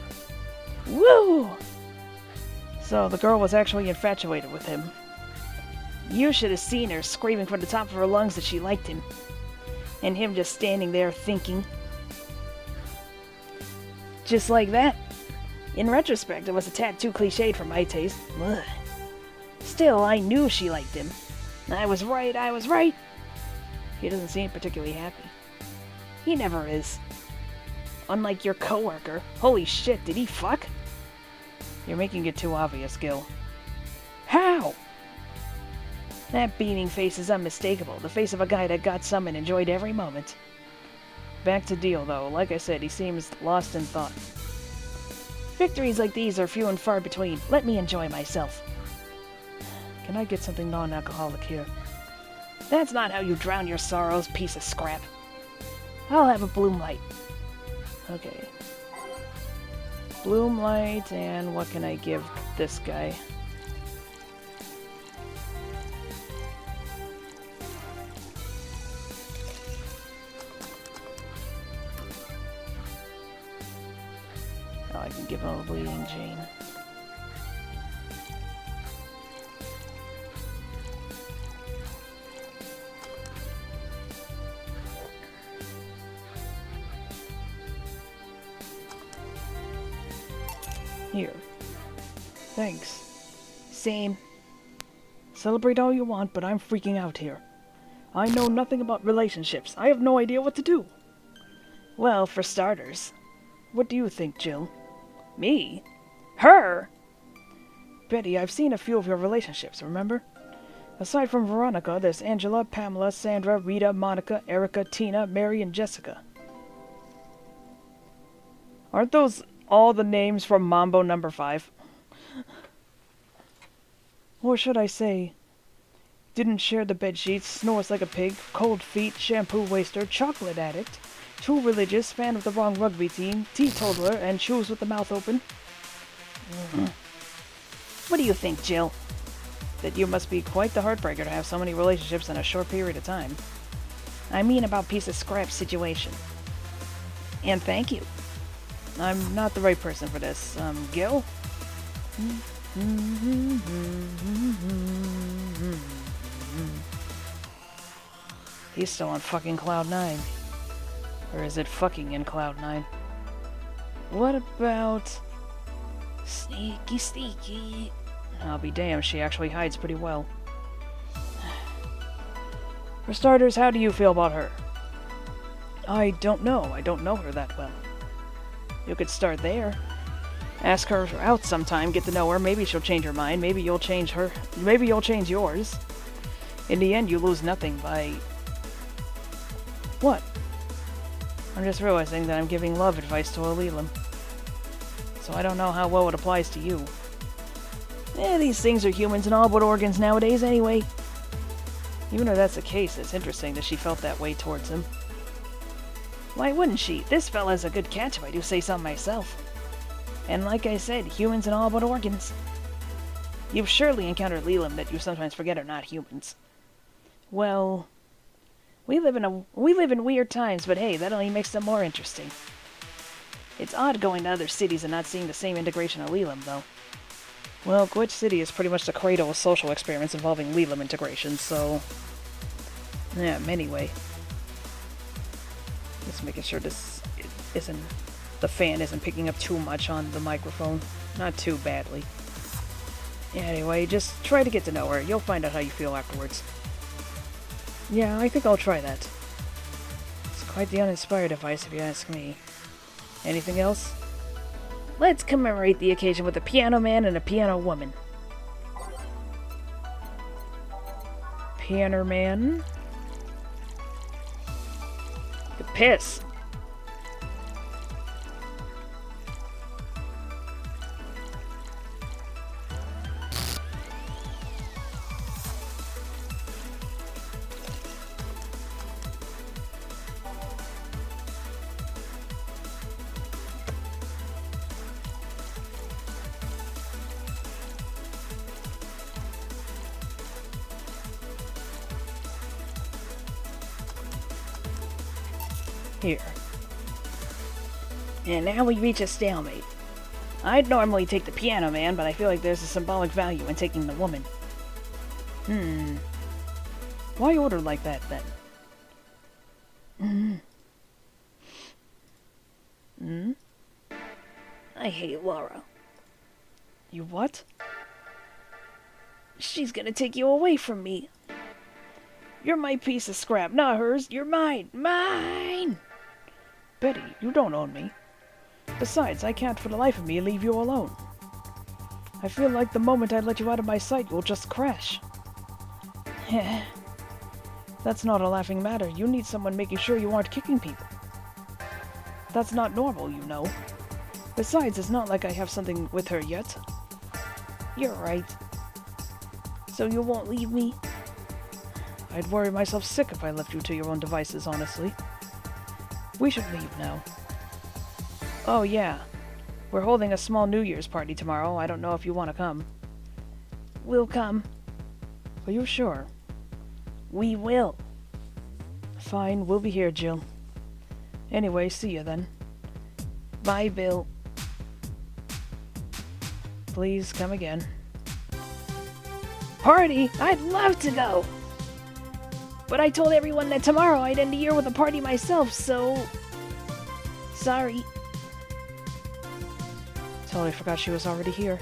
Woo! So, the girl was actually infatuated with him. You should have seen her screaming from the top of her lungs that she liked him. And him just standing there thinking. Just like that. In retrospect, it was a tad too cliched for my taste. Ugh. Still, I knew she liked him. I was right, I was right. He doesn't seem particularly happy. He never is. Unlike your coworker. Holy shit, did he fuck? You're making it too obvious, Gil. How? That beaming face is unmistakable. The face of a guy that got some and enjoyed every moment. Back to deal, though. Like I said, he seems lost in thought. Victories like these are few and far between. Let me enjoy myself. Can I get something non-alcoholic here? That's not how you drown your sorrows, piece of scrap. I'll have a Bloom Light. Okay. Bloom Light, and what can I give this guy? Oh, I can give him a Bleeding Jane. Here. Thanks. Same. Celebrate all you want, but I'm freaking out here. I know nothing about relationships. I have no idea what to do. Well, for starters. What do you think, Jill? Me? Her? Betty, I've seen a few of your relationships, remember? Aside from Veronica, there's Angela, Pamela, Sandra, Rita, Monica, Erica, Tina, Mary, and Jessica. Aren't those all the names from Mambo number 5? Or should I say, didn't share the bed sheets, snores like a pig, cold feet, shampoo waster, chocolate addict, too religious, fan of the wrong rugby team, teetotaler, and chews with the mouth open? What do you think, Jill? That you must be quite the heartbreaker to have so many relationships in a short period of time. I mean about piece of scrap situation. And thank you. I'm not the right person for this. Gil? He's still on fucking Cloud 9. Or is it fucking in Cloud 9? What about... Sneaky, sneaky. I'll be damned, she actually hides pretty well. For starters, how do you feel about her? I don't know. I don't know her that well. You could start there. Ask her out sometime, get to know her, maybe she'll change her mind, maybe you'll change her, maybe you'll change yours. In the end, you lose nothing by... What? I'm just realizing that I'm giving love advice to a Leland. So I don't know how well it applies to you. These things are humans and all but organs nowadays anyway. Even though that's the case, it's interesting that she felt that way towards him. Why wouldn't she? This fella's a good catch if I do say so myself. And like I said, humans and all but organs. You've surely encountered Leland that you sometimes forget are not humans. Well, we live in weird times, but hey, that only makes them more interesting. It's odd going to other cities and not seeing the same integration of Leland, though. Well, Glitch City is pretty much the cradle of social experiments involving Leland integration, so... Yeah, anyway. Just making sure this isn't... The fan isn't picking up too much on the microphone. Not too badly. Anyway, just try to get to know her. You'll find out how you feel afterwards. Yeah, I think I'll try that. It's quite the uninspired advice if you ask me. Anything else? Let's commemorate the occasion with a piano man and a piano woman. Piano man? The piss. Here. And now we reach a stalemate. I'd normally take the piano man, but I feel like there's a symbolic value in taking the woman. Why order like that, then? I hate Laura. You what? She's gonna take you away from me. You're my piece of scrap, not hers. You're mine. Mine! Betty, you don't own me. Besides, I can't for the life of me leave you alone. I feel like the moment I let you out of my sight, you'll just crash. That's not a laughing matter. You need someone making sure you aren't kicking people. That's not normal, you know. Besides, it's not like I have something with her yet. You're right. So you won't leave me? I'd worry myself sick if I left you to your own devices, honestly. We should leave now. Oh, yeah. We're holding a small New Year's party tomorrow. I don't know if you want to come. We'll come. Are you sure? We will. Fine, we'll be here, Jill. Anyway, see you then. Bye, Bill. Please come again. Party? I'd love to go! But I told everyone that tomorrow I'd end the year with a party myself, so... Sorry. Totally forgot she was already here.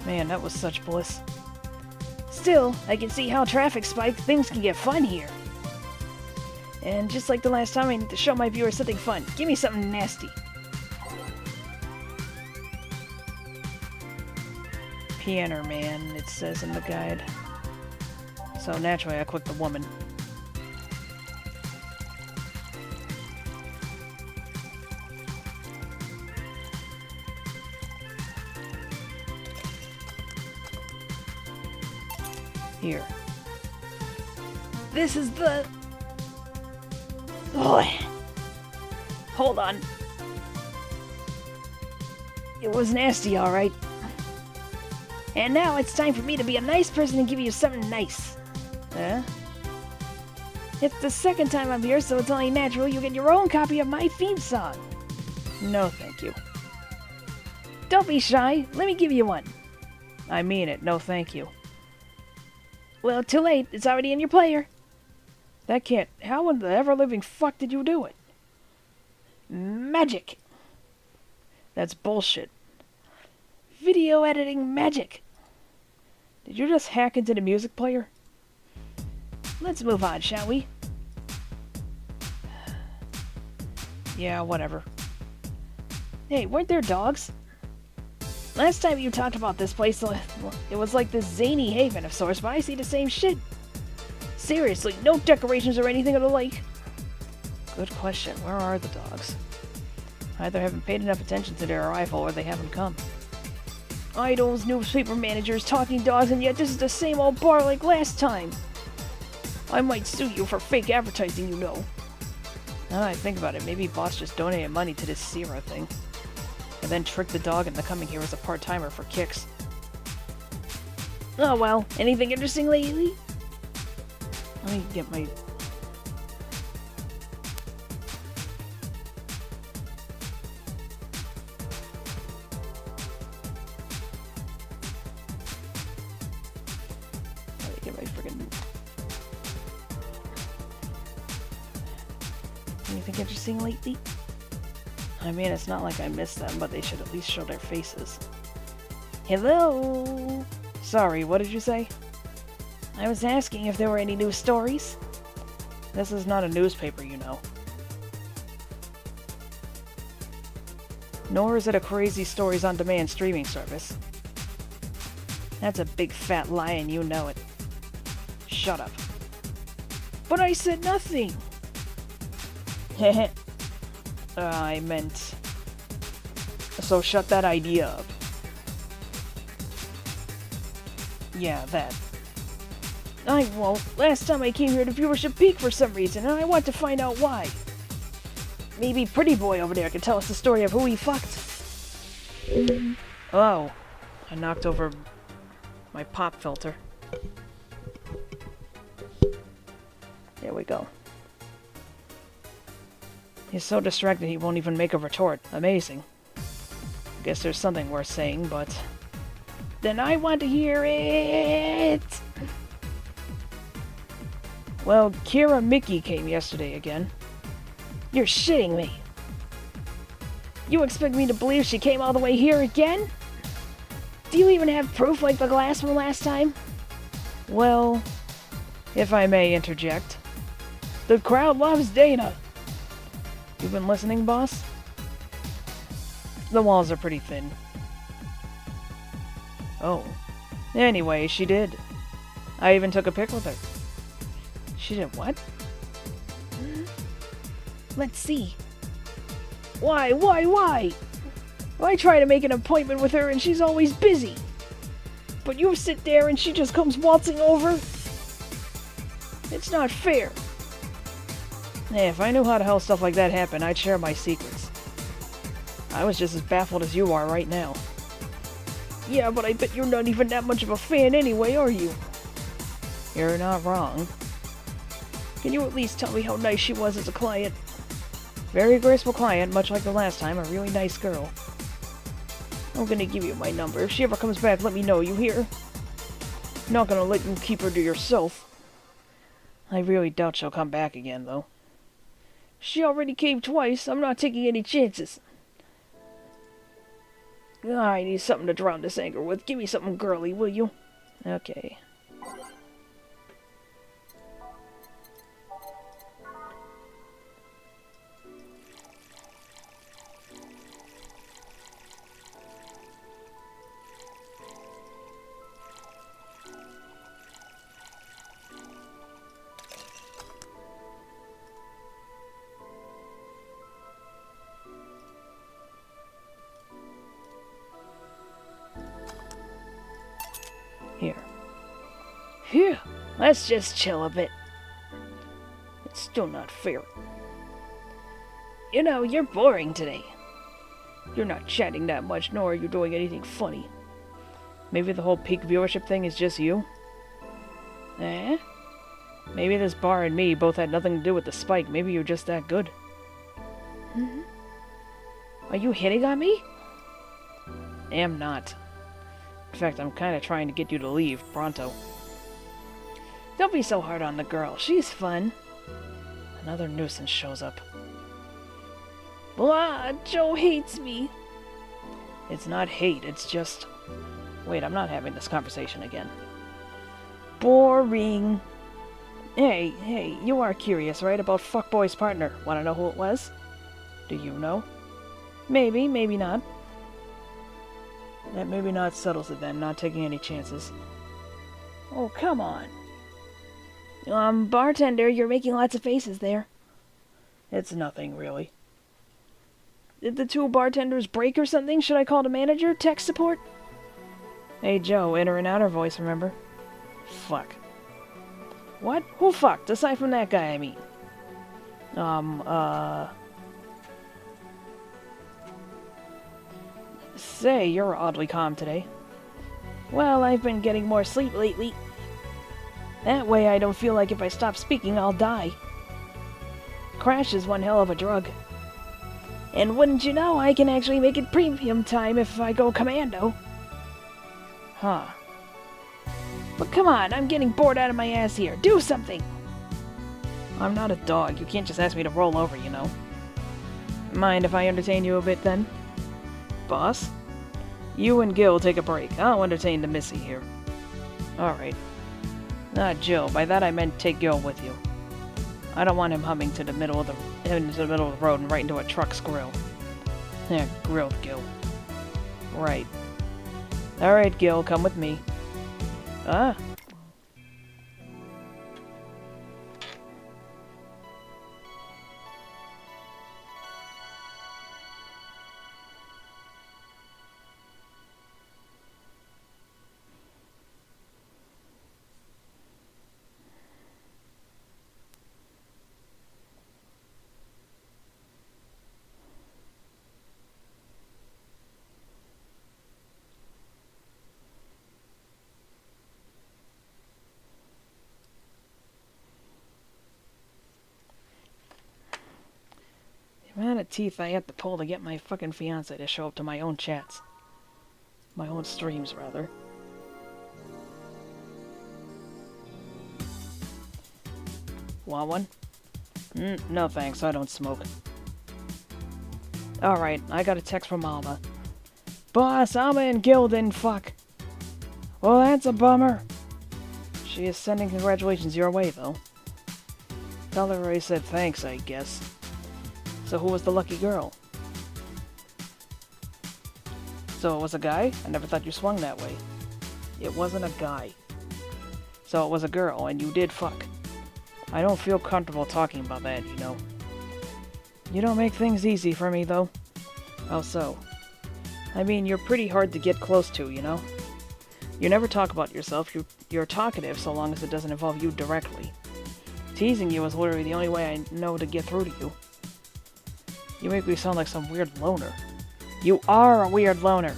Man, that was such bliss. Still, I can see how traffic spiked. Things can get fun here. And just like the last time, I need to show my viewers something fun. Give me something nasty. Piano man, it says in the guide. So naturally, I click the woman. Here. This is the... Boy. Hold on. It was nasty, alright. And now it's time for me to be a nice person and give you something nice. Huh? It's the second time I'm here, so it's only natural you get your own copy of my theme song. No, thank you. Don't be shy. Let me give you one. I mean it. No, thank you. Well, too late. It's already in your player. That can't... How in the ever-living fuck did you do it? Magic. That's bullshit. Video editing magic. Did you just hack into the music player? Let's move on, shall we? Yeah, whatever. Hey, weren't there dogs? Last time you talked about this place, it was like this zany haven of sorts, but I see the same shit. Seriously, no decorations or anything of the like. Good question. Where are the dogs? Either haven't paid enough attention to their arrival or they haven't come. Idols, newspaper managers, talking dogs, and yet this is the same old bar like last time. I might sue you for fake advertising, you know. Now that I think about it, maybe boss just donated money to this Sierra thing. And then tricked the dog into coming here as a part-timer for kicks. Oh well, anything interesting lately? Let me get my... Let me get my friggin'... Anything interesting lately? I mean, it's not like I miss them, but they should at least show their faces. Hello? Sorry, what did you say? I was asking if there were any news stories. This is not a newspaper, you know. Nor is it a crazy stories on demand streaming service. That's a big fat lie and you know it. Shut up. But I said nothing. Heh. I meant... So shut that idea up. Yeah, that. I won't. Last time I came here, the viewership peaked for some reason, and I want to find out why. Maybe Pretty Boy over there can tell us the story of who he fucked. Oh. I knocked over my pop filter. There we go. He's so distracted he won't even make a retort. Amazing. Guess there's something worth saying, but... Then I want to hear it! Well, Kira Mickey came yesterday again. You're shitting me. You expect me to believe she came all the way here again? Do you even have proof like the glass from last time? Well, if I may interject. The crowd loves Dana. You been listening, boss? The walls are pretty thin. Oh. Anyway, she did. I even took a pic with her. She did what? Let's see. Why? I try to make an appointment with her and she's always busy. But you sit there and she just comes waltzing over? It's not fair. Hey, if I knew how the hell stuff like that happened, I'd share my secrets. I was just as baffled as you are right now. Yeah, but I bet you're not even that much of a fan anyway, are you? You're not wrong. Can you at least tell me how nice she was as a client? Very graceful client, much like the last time, a really nice girl. I'm gonna give you my number. If she ever comes back, let me know, you hear? Not gonna let you keep her to yourself. I really doubt she'll come back again, though. She already came twice. I'm not taking any chances. I need something to drown this anger with. Give me something girly, will you? Okay. Here, let's just chill a bit. It's still not fair. You know, you're boring today. You're not chatting that much, nor are you doing anything funny. Maybe the whole peak viewership thing is just you? Eh? Maybe this bar and me both had nothing to do with the spike. Maybe you're just that good. Mm-hmm. Are you hitting on me? Am not. In fact, I'm kind of trying to get you to leave pronto. Don't be so hard on the girl. She's fun. Another nuisance shows up. Blah, Joe hates me. It's not hate, it's just... Wait, I'm not having this conversation again. Boring. Hey, you are curious, right, about Fuckboy's partner. Want to know who it was? Do you know? Maybe, maybe not. That maybe not settles it then, not taking any chances. Oh, come on. Bartender, you're making lots of faces there. It's nothing, really. Did the two bartenders break or something? Should I call the manager? Tech support? Hey, Joe, inner and outer voice, remember? Fuck. What? Who fucked? Aside from that guy, I mean. Say, you're oddly calm today. Well, I've been getting more sleep lately. That way I don't feel like if I stop speaking, I'll die. Crash is one hell of a drug. And wouldn't you know, I can actually make it premium time if I go commando. Huh. But come on, I'm getting bored out of my ass here. Do something! I'm not a dog. You can't just ask me to roll over, you know. Mind if I entertain you a bit, then? Boss? You and Gil take a break. I'll entertain the Missy here. Alright. Not Jill. By that I meant take Gil with you. I don't want him humming to the middle of the road and right into a truck's grill. Yeah, grilled Gil. Right. Alright, Gil, come with me. Ah. The amount of teeth I have to pull to get my fucking fiancé to show up to my own chats. My own streams, rather. Want one? No thanks, I don't smoke. Alright, I got a text from Alma. Boss, Alma and Gil didn't fuck. Well, that's a bummer. She is sending congratulations your way, though. Tell her I said thanks, I guess. So who was the lucky girl? So it was a guy? I never thought you swung that way. It wasn't a guy. So it was a girl, and you did fuck. I don't feel comfortable talking about that, you know. You don't make things easy for me, though. How so? I mean, you're pretty hard to get close to, you know? You never talk about yourself. You're talkative so long as it doesn't involve you directly. Teasing you is literally the only way I know to get through to you. You make me sound like some weird loner. You are a weird loner!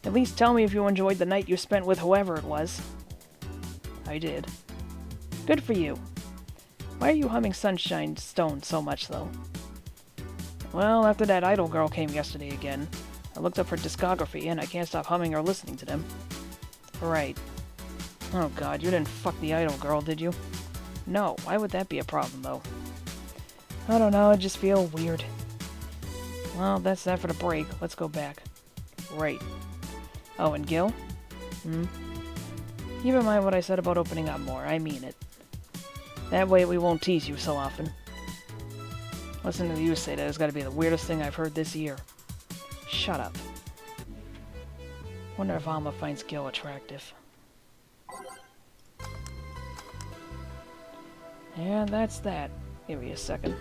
At least tell me if you enjoyed the night you spent with whoever it was. I did. Good for you. Why are you humming Sunshine Stone so much, though? Well, after that idol girl came yesterday again, I looked up her discography and I can't stop humming or listening to them. Right. Oh god, you didn't fuck the idol girl, did you? No, why would that be a problem, though? I don't know, I just feel weird. Well, that's that for the break. Let's go back. Right. Oh, and Gil? Keep in mind what I said about opening up more. I mean it. That way we won't tease you so often. Listening to you say that has got to be the weirdest thing I've heard this year. Shut up. Wonder if Alma finds Gil attractive. And that's that. Give me a second.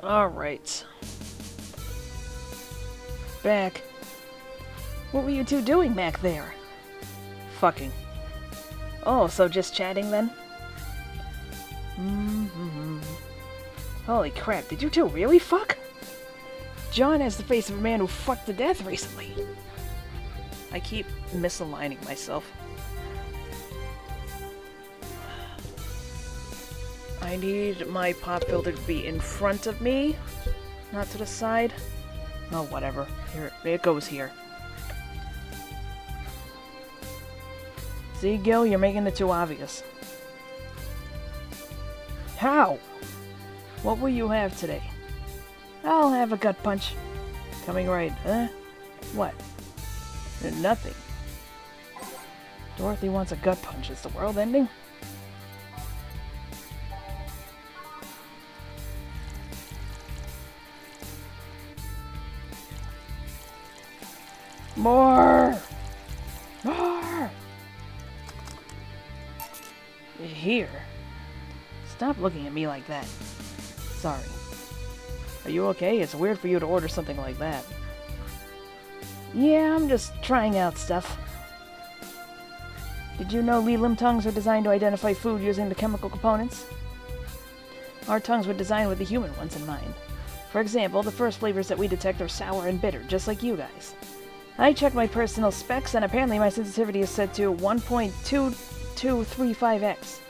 Alright. Back. What were you two doing back there? Fucking. Oh, so just chatting then? Holy crap, did you two really fuck? John has the face of a man who fucked to death recently. I keep misaligning myself. I need my pop filter to be in front of me, not to the side. Oh, whatever. Here, it goes here. See, Gil, you're making it too obvious. How? What will you have today? I'll have a gut punch. Coming right, huh? What? Nothing. Dorothy wants a gut punch. Is the world ending? More! More! Here. Stop looking at me like that. Sorry. Are you okay? It's weird for you to order something like that. Yeah, I'm just trying out stuff. Did you know Lelim tongues are designed to identify food using the chemical components? Our tongues were designed with the human ones in mind. For example, the first flavors that we detect are sour and bitter, just like you guys. I checked my personal specs, and apparently my sensitivity is set to 1.2235x.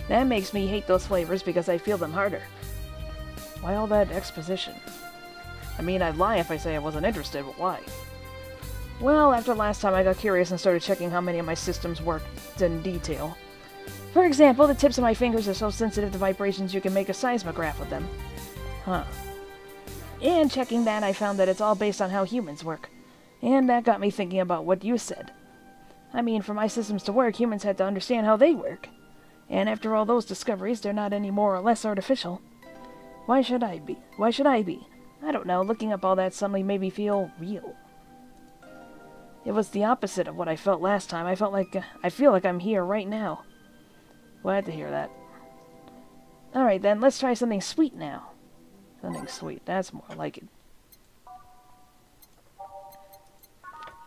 That makes me hate those flavors because I feel them harder. Why all that exposition? I mean, I'd lie if I say I wasn't interested, but why? Well, after last time I got curious and started checking how many of my systems worked in detail. For example, the tips of my fingers are so sensitive to vibrations you can make a seismograph with them. Huh. And checking that, I found that it's all based on how humans work. And that got me thinking about what you said. I mean, for my systems to work, humans had to understand how they work. And after all those discoveries, they're not any more or less artificial. Why should I be? Why should I be? I don't know, looking up all that suddenly made me feel real. It was the opposite of what I felt last time. I feel like I'm here right now. Glad to hear that. Alright then, let's try something sweet now. Something sweet, that's more like it.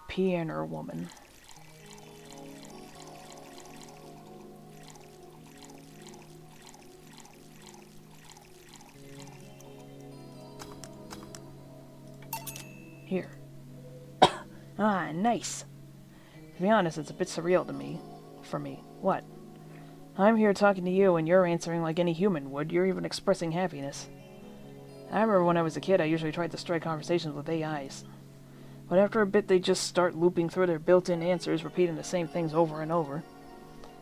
Pianer woman. Here. Ah, nice. To be honest, it's a bit surreal to me. For me. What? I'm here talking to you, and you're answering like any human would. You're even expressing happiness. I remember when I was a kid, I usually tried to strike conversations with AIs. But after a bit, they just start looping through their built-in answers, repeating the same things over and over.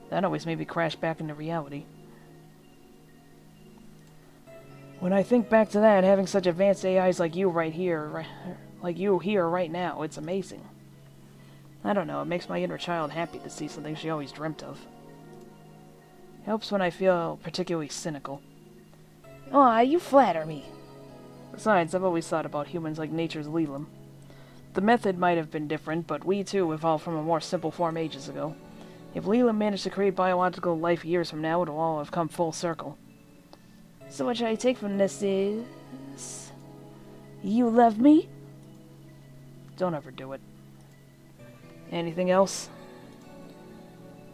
That always made me crash back into reality. When I think back to that, having such advanced AIs like you here right now, it's amazing. I don't know, it makes my inner child happy to see something she always dreamt of. Helps when I feel particularly cynical. Aw, you flatter me. Besides, I've always thought about humans like nature's Lelim. The method might have been different, but we too evolved from a more simple form ages ago. If Lelim managed to create biological life years from now, it'll all have come full circle. So what should I take from this is... You love me? Don't ever do it. Anything else?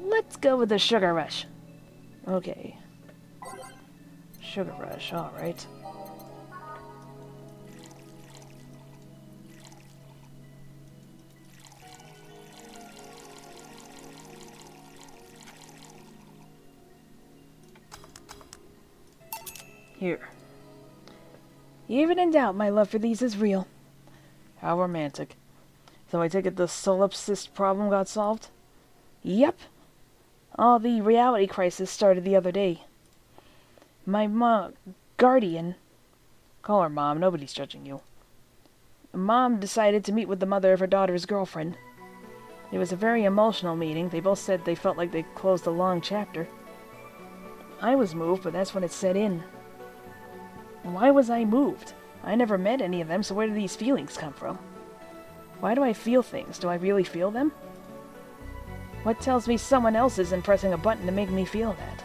Let's go with the sugar rush. Okay. Sugar rush, alright. Here. Even in doubt, my love for these is real. How romantic. So I take it the solipsist problem got solved? Yep. Oh, the reality crisis started the other day. My guardian... Call her Mom, nobody's judging you. Mom decided to meet with the mother of her daughter's girlfriend. It was a very emotional meeting. They both said they felt like they closed a long chapter. I was moved, but that's when it set in. Why was I moved? I never met any of them, so where do these feelings come from? Why do I feel things? Do I really feel them? What tells me someone else isn't pressing a button to make me feel that?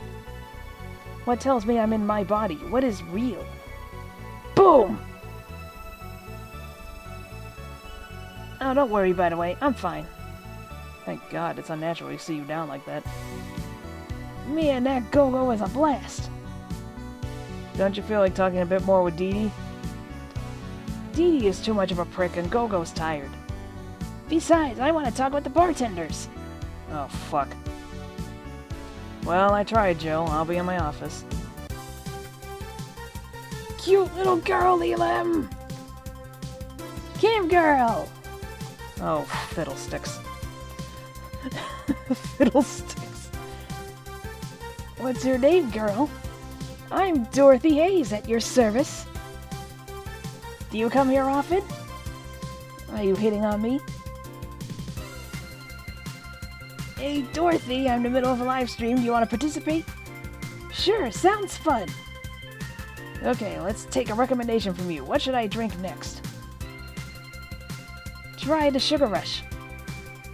What tells me I'm in my body? What is real? Boom! Oh, don't worry, by the way. I'm fine. Thank God, it's unnatural to see you down like that. Me and that go-go is a blast. Don't you feel like talking a bit more with Dee Dee? Dee Dee is too much of a prick and Go-Go's tired. Besides, I want to talk with the bartenders. Oh, fuck. Well, I tried, Joe. I'll be in my office. Cute little girl, Elam! Cam girl! Oh, fiddlesticks. Fiddlesticks. What's your name, girl? I'm Dorothy Hayes, at your service. Do you come here often? Are you hitting on me? Hey, Dorothy, I'm in the middle of a live stream. Do you want to participate? Sure, sounds fun. Okay, let's take a recommendation from you. What should I drink next? Try the Sugar Rush.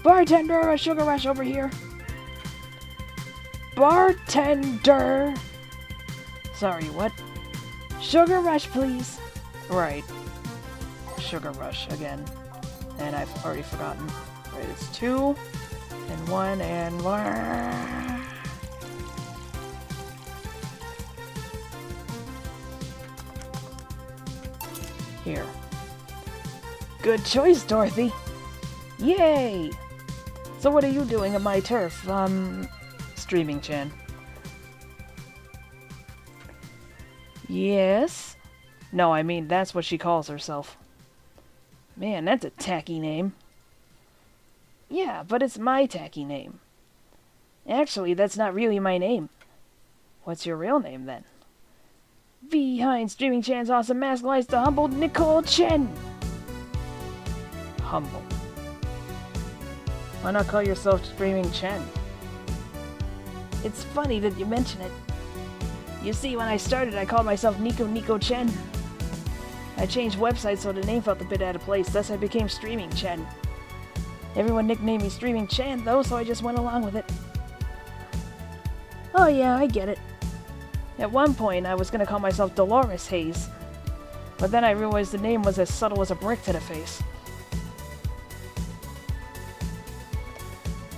Bartender, a Sugar Rush over here. Bartender! Sorry, what? Sugar Rush, please. Right. Sugar Rush again. And I've already forgotten. Right, it's 2 and 1 and 1. Here. Good choice, Dorothy. Yay! So what are you doing at my turf? Streaming Chan. Yes? No, I mean, that's what she calls herself. Man, that's a tacky name. Yeah, but it's my tacky name. Actually, that's not really my name. What's your real name, then? Behind Streaming Chan's awesome mask lies the humble Nicole Chen. Humble. Why not call yourself Streaming Chen? It's funny that you mention it. You see, when I started, I called myself Nico Chen. I changed websites so the name felt a bit out of place, thus I became Streaming Chen. Everyone nicknamed me Streaming Chan, though, so I just went along with it. Oh yeah, I get it. At one point, I was gonna call myself Dolores Hayes, but then I realized the name was as subtle as a brick to the face.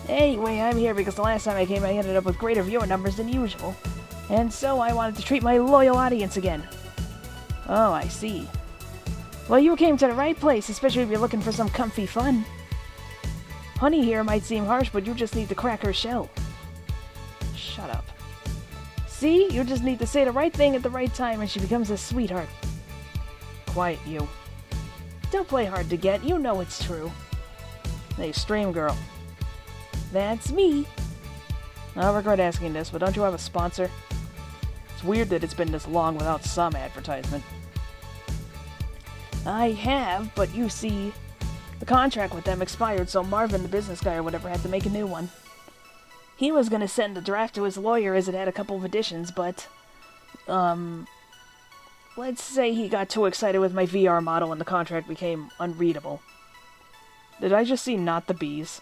Anyway, I'm here because the last time I came, I ended up with greater viewer numbers than usual. And so I wanted to treat my loyal audience again. Oh, I see. Well, you came to the right place, especially if you're looking for some comfy fun. Honey here might seem harsh, but you just need to crack her shell. Shut up. See? You just need to say the right thing at the right time and she becomes a sweetheart. Quiet, you. Don't play hard to get, you know it's true. Hey, Stream Girl. That's me. I regret asking this, but don't you have a sponsor? It's weird that it's been this long without some advertisement. I have, but you see, the contract with them expired, so Marvin, the business guy or whatever, had to make a new one. He was gonna send the draft to his lawyer as it had a couple of additions, but, let's say he got too excited with my VR model and the contract became unreadable. Did I just see not the bees?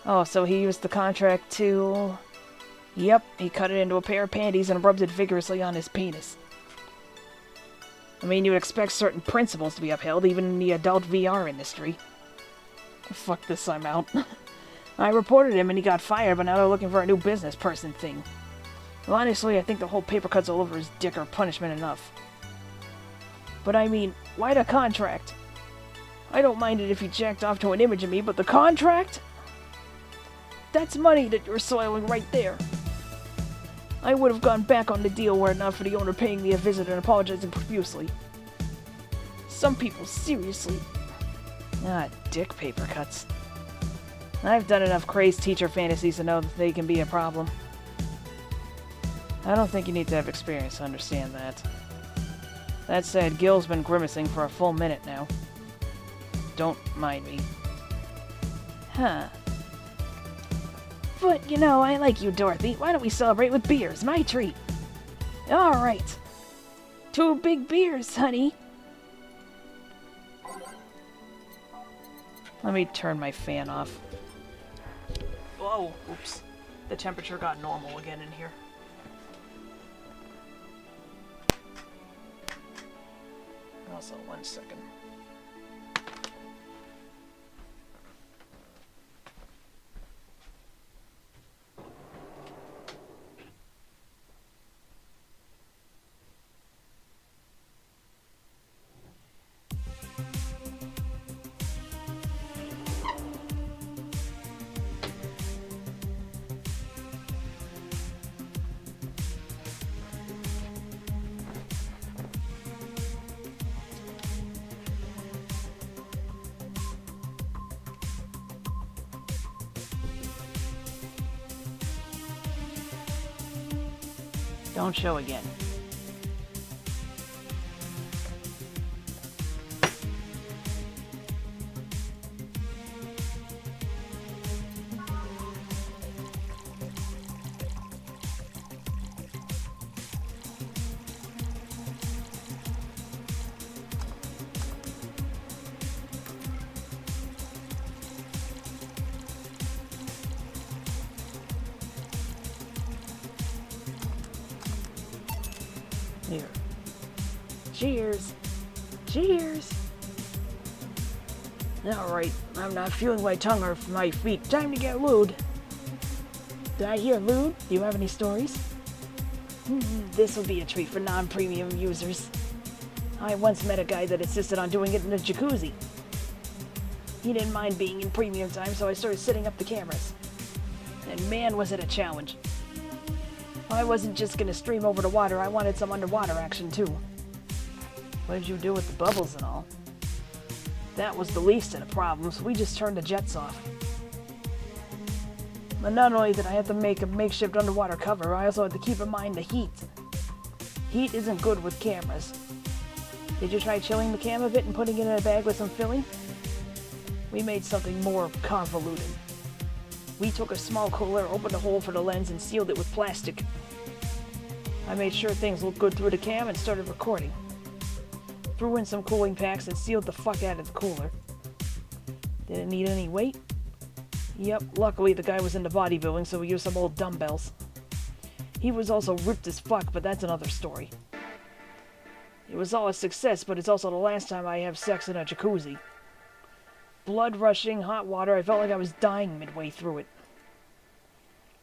Oh, so he used the contract to... Yep, he cut it into a pair of panties and rubbed it vigorously on his penis. I mean, you would expect certain principles to be upheld, even in the adult VR industry. Fuck this, I'm out. I reported him and he got fired, but now they're looking for a new business person thing. Well, honestly, I think the whole paper cuts all over his dick are punishment enough. But I mean, why the contract? I don't mind it if he jacked off to an image of me, but the contract? That's money that you're soiling right there. I would have gone back on the deal were it not for the owner paying me a visit and apologizing profusely. Some people, seriously. Ah, dick paper cuts. I've done enough crazed teacher fantasies to know that they can be a problem. I don't think you need to have experience to understand that. That said, Gil's been grimacing for a full minute now. Don't mind me. Huh. But, you know, I like you, Dorothy. Why don't we celebrate with beers? My treat. Alright. 2 big beers, honey. Let me turn my fan off. Whoa, oops. The temperature got normal again in here. Also, 1 second. Don't show again. Here. Cheers. Cheers. Alright, I'm not feeling my tongue or my feet. Time to get lewd. Did I hear lewd? Do you have any stories? This will be a treat for non-premium users. I once met a guy that insisted on doing it in a jacuzzi. He didn't mind being in premium time, so I started setting up the cameras. And man, was it a challenge. I wasn't just gonna stream over the water, I wanted some underwater action too. What did you do with the bubbles and all? That was the least of the problems. We just turned the jets off. But not only did I have to make a makeshift underwater cover, I also had to keep in mind the heat. Heat isn't good with cameras. Did you try chilling the cam a bit and putting it in a bag with some filling? We made something more convoluted. We took a small cooler, opened a hole for the lens, and sealed it with plastic. I made sure things looked good through the cam and started recording. Threw in some cooling packs and sealed the fuck out of the cooler. Did it need any weight? Yep, luckily the guy was into bodybuilding, so we used some old dumbbells. He was also ripped as fuck, but that's another story. It was all a success, but it's also the last time I have sex in a jacuzzi. Blood rushing, hot water, I felt like I was dying midway through it.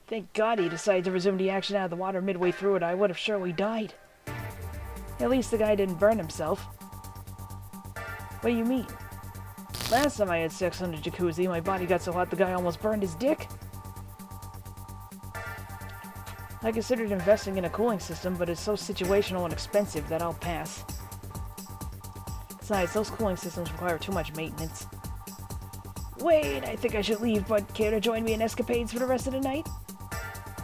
Thank God he decided to resume the action out of the water midway through it, I would have surely died. At least the guy didn't burn himself. What do you mean? Last time I had sex in a jacuzzi, my body got so hot the guy almost burned his dick. I considered investing in a cooling system, but it's so situational and expensive that I'll pass. Besides, those cooling systems require too much maintenance. Wait, I think I should leave, but care to join me in escapades for the rest of the night?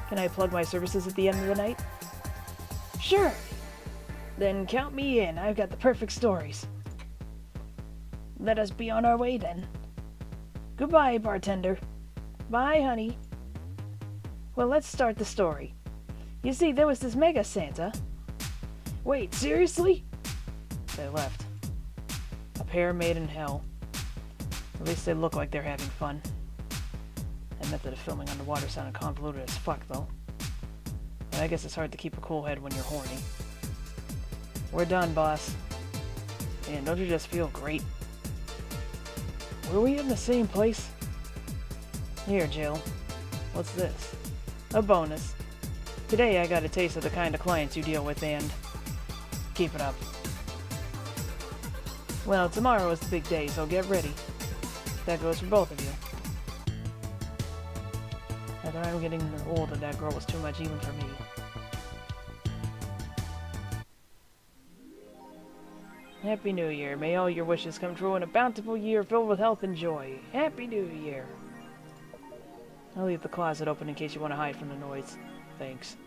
Can I plug my services at the end of the night? Sure. Then count me in. I've got the perfect stories. Let us be on our way then. Goodbye, bartender. Bye, honey. Well, let's start the story. You see, there was this mega Santa. Wait, seriously? They left. A pair made in hell. At least they look like they're having fun. That method of filming underwater sounded convoluted as fuck, though. But I guess it's hard to keep a cool head when you're horny. We're done, boss. Man, don't you just feel great? Were we in the same place? Here, Jill. What's this? A bonus. Today I got a taste of the kind of clients you deal with and... keep it up. Well, tomorrow is the big day, so get ready. That goes for both of you. I thought I'm getting older, that girl was too much even for me. Happy New Year. May all your wishes come true in a bountiful year filled with health and joy. Happy New Year. I'll leave the closet open in case you want to hide from the noise. Thanks.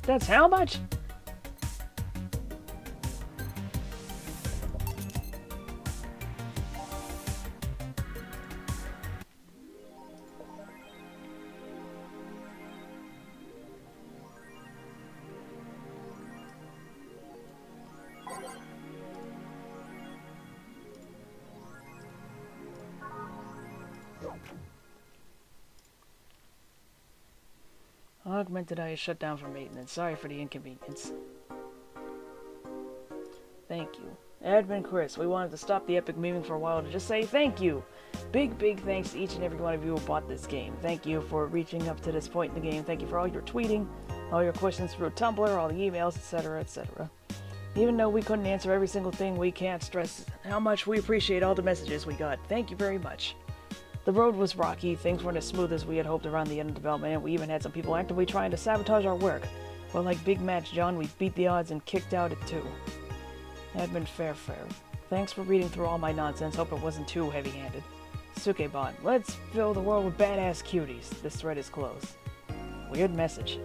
That's how much? Augmented Eye is shut down for maintenance. Sorry for the inconvenience. Thank you. Admin Chris, we wanted to stop the epic memeing for a while to just say thank you! Big thanks to each and every one of you who bought this game. Thank you for reaching up to this point in the game. Thank you for all your tweeting, all your questions through Tumblr, all the emails, etc., etc. Even though we couldn't answer every single thing, we can't stress how much we appreciate all the messages we got. Thank you very much. The road was rocky, things weren't as smooth as we had hoped around the end of development, and we even had some people actively trying to sabotage our work. But like Big Match John, we beat the odds and kicked out at 2. Admin Fair. Thanks for reading through all my nonsense, hope it wasn't too heavy-handed. Sukebot, let's fill the world with badass cuties. This thread is closed. Weird message.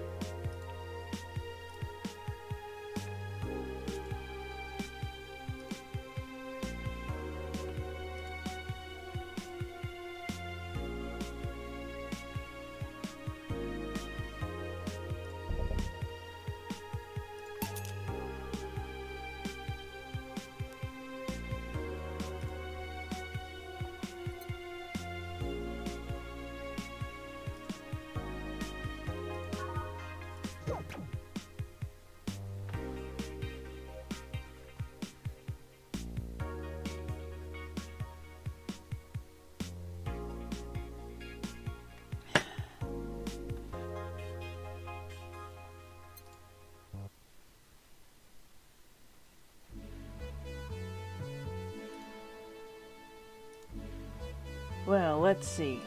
Well, let's see.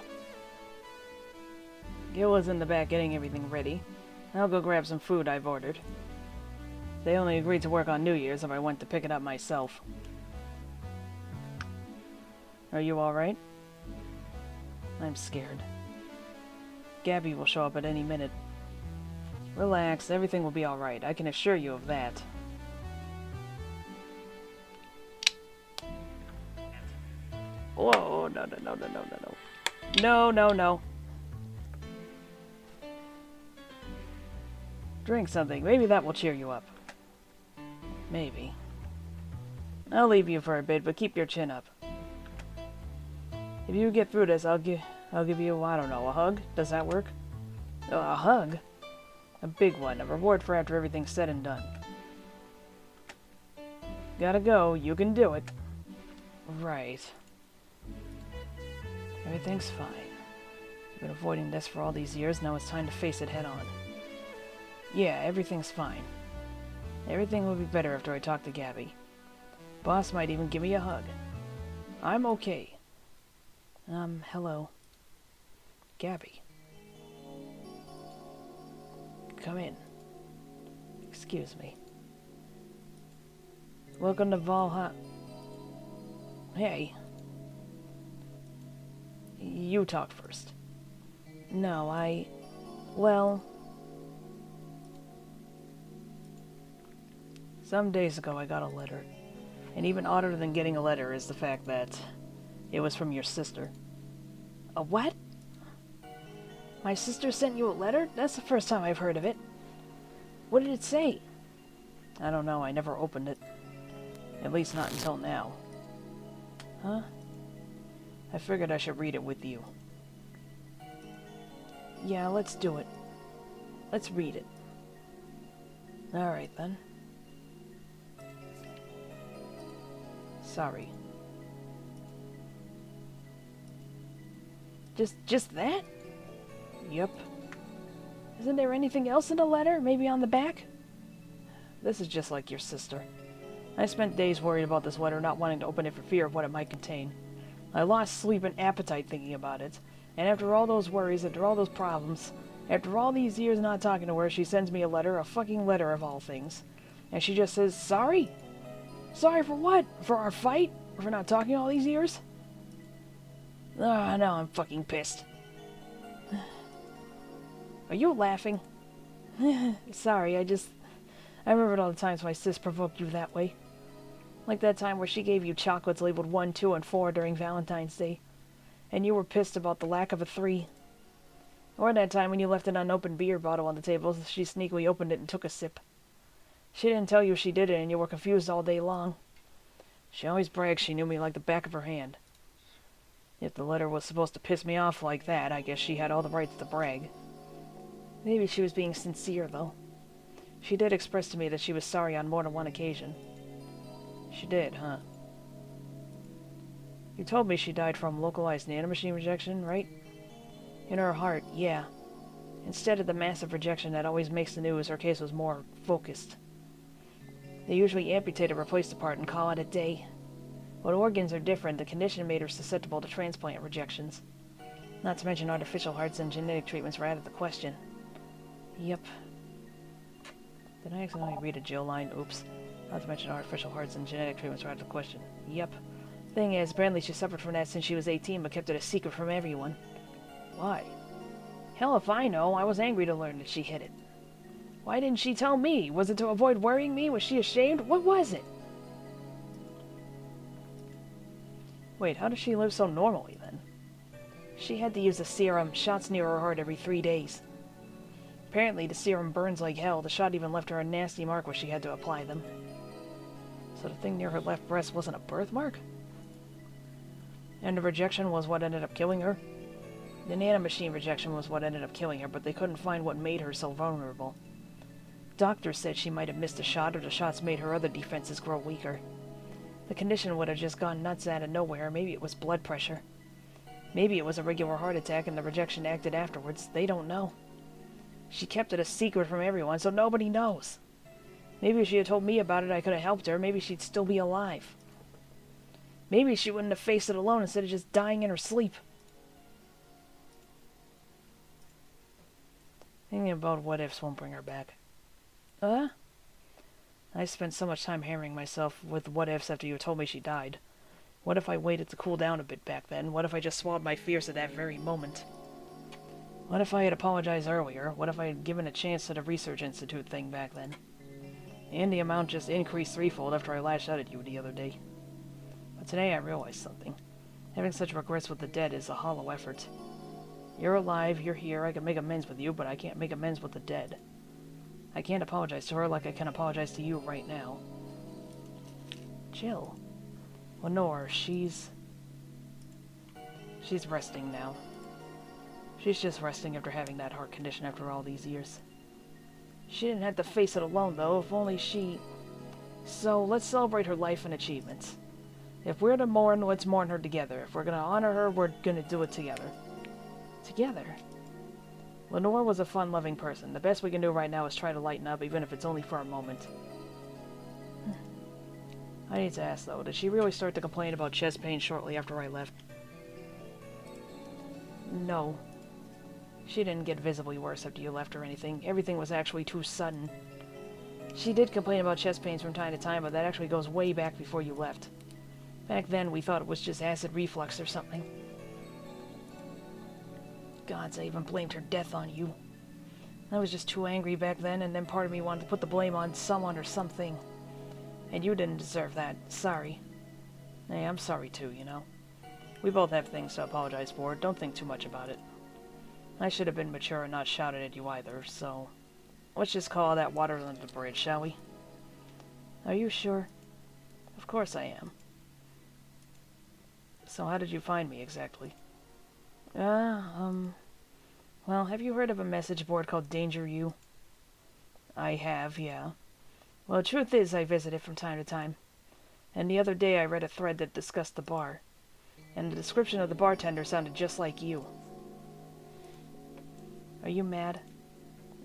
Gil was in the back getting everything ready. I'll go grab some food I've ordered. They only agreed to work on New Year's if I went to pick it up myself. Are you alright? I'm scared. Gabby will show up at any minute. Relax, everything will be alright. I can assure you of that. Whoa, no. No. Drink something. Maybe that will cheer you up. Maybe. I'll leave you for a bit, but keep your chin up. If you get through this, I'll give you, I don't know, a hug? Does that work? A hug? A big one. A reward for after everything's said and done. Gotta go. You can do it. Right. Everything's fine. You've been avoiding this for all these years, now it's time to face it head on. Yeah, everything's fine. Everything will be better after I talk to Gabby. Boss might even give me a hug. I'm okay. Hello. Gabby. Come in. Excuse me. Welcome to Va-11. Hey. You talk first. No, well... Some days ago I got a letter. And even odder than getting a letter is the fact that it was from your sister. A what? My sister sent you a letter? That's the first time I've heard of it. What did it say? I don't know, I never opened it. At least not until now. Huh? I figured I should read it with you. Yeah, let's do it. Let's read it. Alright then. Sorry. Just that? Yep. Isn't there anything else in the letter? Maybe on the back? This is just like your sister. I spent days worried about this letter, not wanting to open it for fear of what it might contain. I lost sleep and appetite thinking about it. And after all those worries, after all those problems, after all these years not talking to her, she sends me a letter, a fucking letter of all things. And she just says, sorry? Sorry for what? For our fight? For not talking all these years? Ah, now I'm fucking pissed. Are you laughing? Sorry, I remembered all the times my sis provoked you that way. Like that time where she gave you chocolates labeled 1, 2, and 4 during Valentine's Day. And you were pissed about the lack of a 3. Or that time when you left an unopened beer bottle on the table, she sneakily opened it and took a sip. She didn't tell you she did it and you were confused all day long. She always brags she knew me like the back of her hand. If the letter was supposed to piss me off like that, I guess she had all the rights to brag. Maybe she was being sincere, though. She did express to me that she was sorry on more than one occasion. She did, huh? You told me she died from localized nanomachine rejection, right? In her heart, yeah. Instead of the massive rejection that always makes the news, her case was more focused. They usually amputate or replace the part and call it a day. But organs are different. The condition made her susceptible to transplant rejections. Not to mention artificial hearts and genetic treatments were out of the question. Yep. Did I accidentally read a Jill line? Oops. Not to mention artificial hearts and genetic treatments were out of the question. Yep. Thing is, apparently she suffered from that since she was 18, but kept it a secret from everyone. Why? Hell if I know. I was angry to learn that she hid it. Why didn't she tell me? Was it to avoid worrying me? Was she ashamed? What was it? Wait, how does she live so normally, then? She had to use a serum, shots near her heart every 3 days. Apparently, the serum burns like hell. The shot even left her a nasty mark where she had to apply them. So the thing near her left breast wasn't a birthmark? And the rejection was what ended up killing her? The nanomachine rejection was what ended up killing her, but they couldn't find what made her so vulnerable. Doctors said she might have missed a shot, or the shots made her other defenses grow weaker. The condition would have just gone nuts out of nowhere. Maybe it was blood pressure. Maybe it was a regular heart attack and the rejection acted afterwards. They don't know. She kept it a secret from everyone, so nobody knows. Maybe if she had told me about it, I could have helped her. Maybe she'd still be alive. Maybe she wouldn't have faced it alone instead of just dying in her sleep. thinking about what ifs won't bring her back. I spent so much time hammering myself with what ifs after you told me she died. What if I waited to cool down a bit back then? What if I just swallowed my fears at that very moment? What if I had apologized earlier? What if I had given a chance to the Research Institute thing back then? And the amount just increased threefold after I lashed out at you the other day. But today I realized something. Having such regrets with the dead is a hollow effort. You're alive, you're here, I can make amends with you, but I can't make amends with the dead. I can't apologize to her like I can apologize to you right now. Jill. Lenore, she's resting now. She's just resting after having that heart condition after all these years. She didn't have to face it alone, though, if only she... So, let's celebrate her life and achievements. If we're to mourn, let's mourn her together. If we're gonna honor her, we're gonna do it together. Together? Lenore was a fun-loving person. The best we can do right now is try to lighten up, even if it's only for a moment. I need to ask, though, did she really start to complain about chest pain shortly after I left? No. She didn't get visibly worse after you left or anything. Everything was actually too sudden. She did complain about chest pains from time to time, but that actually goes way back before you left. Back then, we thought it was just acid reflux or something. Gods, I even blamed her death on you. I was just too angry back then, and then part of me wanted to put the blame on someone or something. And you didn't deserve that. Sorry. Hey, I'm sorry too, you know. We both have things to apologize for. Don't think too much about it. I should have been mature and not shouted at you either, so... Let's just call that water under the bridge, shall we? Are you sure? Of course I am. So how did you find me, exactly? Well, have you heard of a message board called Danger U? I have, yeah. Well, the truth is, I visit it from time to time. And the other day I read a thread that discussed the bar. And the description of the bartender sounded just like you. Are you mad?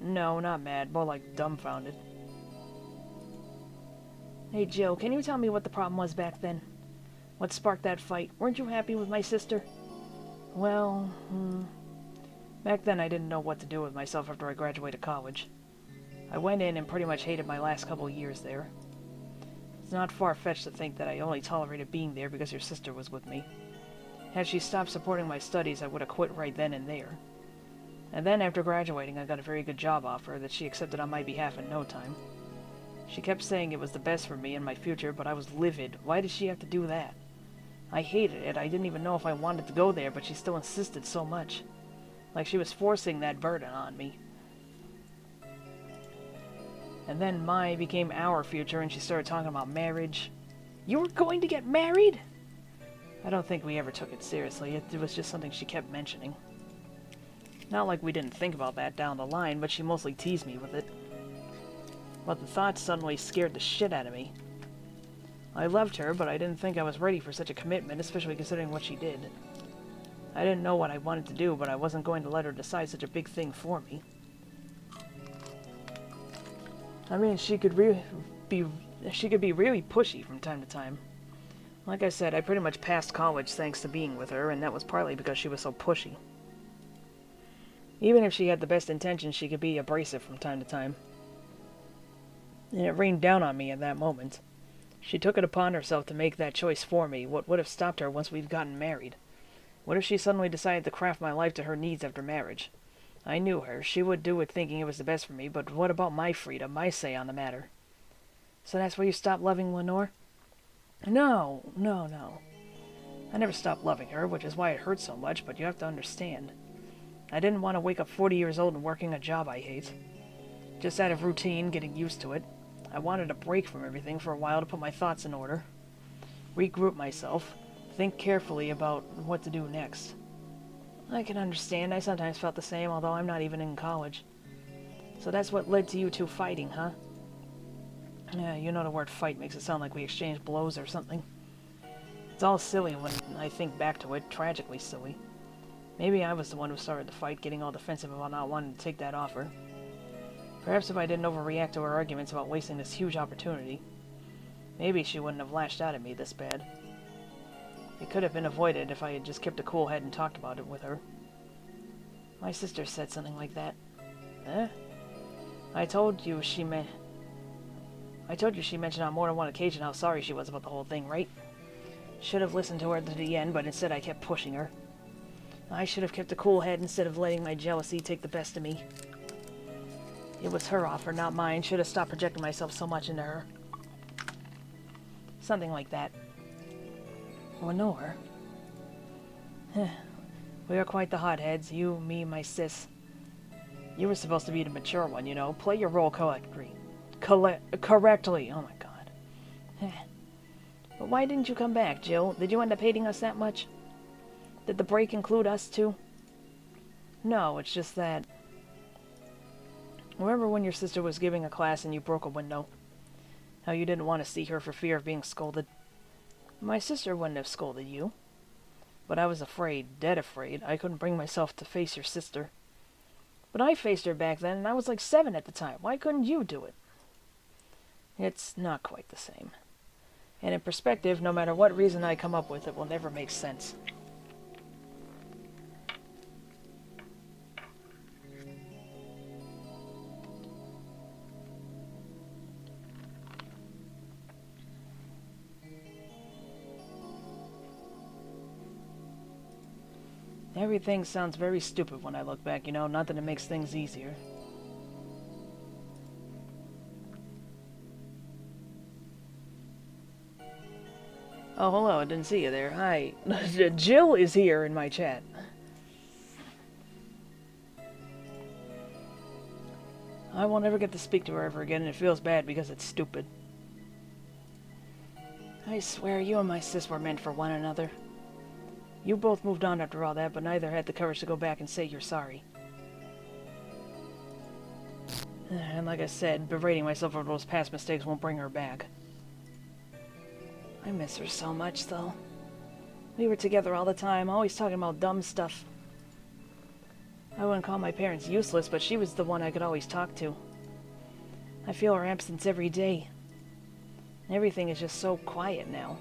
No, not mad. More like dumbfounded. Hey, Jill, can you tell me what the problem was back then? What sparked that fight? Weren't you happy with my sister? Well, back then I didn't know what to do with myself after I graduated college. I went in and pretty much hated my last couple of years there. It's not far-fetched to think that I only tolerated being there because your sister was with me. Had she stopped supporting my studies, I would have quit right then and there. And then after graduating, I got a very good job offer that she accepted on my behalf in no time. She kept saying it was the best for me and my future, but I was livid. Why did she have to do that? I hated it. I didn't even know if I wanted to go there, but she still insisted so much. Like she was forcing that burden on me. And then my became our future, and she started talking about marriage. You were going to get married? I don't think we ever took it seriously. It was just something she kept mentioning. Not like we didn't think about that down the line, but she mostly teased me with it. But the thought suddenly scared the shit out of me. I loved her, but I didn't think I was ready for such a commitment, especially considering what she did. I didn't know what I wanted to do, but I wasn't going to let her decide such a big thing for me. I mean, she could be really pushy from time to time. Like I said, I pretty much passed college thanks to being with her, and that was partly because she was so pushy. Even if she had the best intentions, she could be abrasive from time to time. And it rained down on me at that moment. She took it upon herself to make that choice for me. What would have stopped her once we'd gotten married? What if she suddenly decided to craft my life to her needs after marriage? I knew her. She would do it thinking it was the best for me, but what about my freedom, my say on the matter? So that's why you stopped loving Lenore? No. I never stopped loving her, which is why it hurt so much, but you have to understand. I didn't want to wake up 40 years old and working a job I hate. Just out of routine, getting used to it. I wanted a break from everything for a while to put my thoughts in order. Regroup myself. Think carefully about what to do next. I can understand. I sometimes felt the same, although I'm not even in college. So that's what led to you two fighting, huh? Yeah, you know the word fight makes it sound like we exchanged blows or something. It's all silly when I think back to it, tragically silly. Maybe I was the one who started the fight, getting all defensive about not wanting to take that offer. Perhaps if I didn't overreact to her arguments about wasting this huge opportunity, maybe she wouldn't have lashed out at me this bad. It could have been avoided if I had just kept a cool head and talked about it with her. My sister said something like that. Eh? I told you she mentioned on more than one occasion how sorry she was about the whole thing, right? Should have listened to her to the end, but instead I kept pushing her. I should have kept a cool head instead of letting my jealousy take the best of me. It was her offer, not mine. Should have stopped projecting myself so much into her. Something like that. Lenore? We are quite the hotheads. You, me, my sis. You were supposed to be the mature one, you know. Play your role correctly. Correctly. Oh my god. But why didn't you come back, Jill? Did you end up hating us that much? Did the break include us too? No, it's just that... Remember when your sister was giving a class and you broke a window? How you didn't want to see her for fear of being scolded? My sister wouldn't have scolded you. But I was afraid, dead afraid. I couldn't bring myself to face your sister. But I faced her back then, and I was like 7 at the time. Why couldn't you do it? It's not quite the same. And in perspective, no matter what reason I come up with, it will never make sense. Everything sounds very stupid when I look back, you know, not that it makes things easier. Oh, hello, I didn't see you there. Hi. Jill is here in my chat. I won't ever get to speak to her ever again, and it feels bad because it's stupid. I swear, you and my sis were meant for one another. You both moved on after all that, but neither had the courage to go back and say you're sorry. And like I said, berating myself over those past mistakes won't bring her back. I miss her so much, though. We were together all the time, always talking about dumb stuff. I wouldn't call my parents useless, but she was the one I could always talk to. I feel her absence every day. Everything is just so quiet now.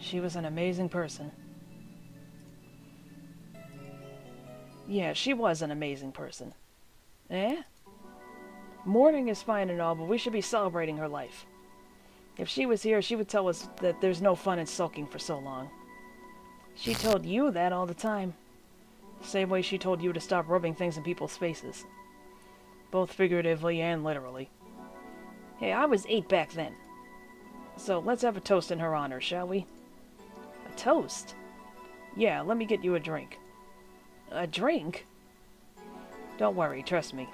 She was an amazing person. Yeah, she was an amazing person. Eh? Mourning is fine and all, but we should be celebrating her life. If she was here, she would tell us that there's no fun in sulking for so long. She told you that all the time. Same way she told you to stop rubbing things in people's faces. Both figuratively and literally. Hey, I was 8 back then. So let's have a toast in her honor, shall we? A toast? Yeah, let me get you a drink. A drink? Don't worry, trust me.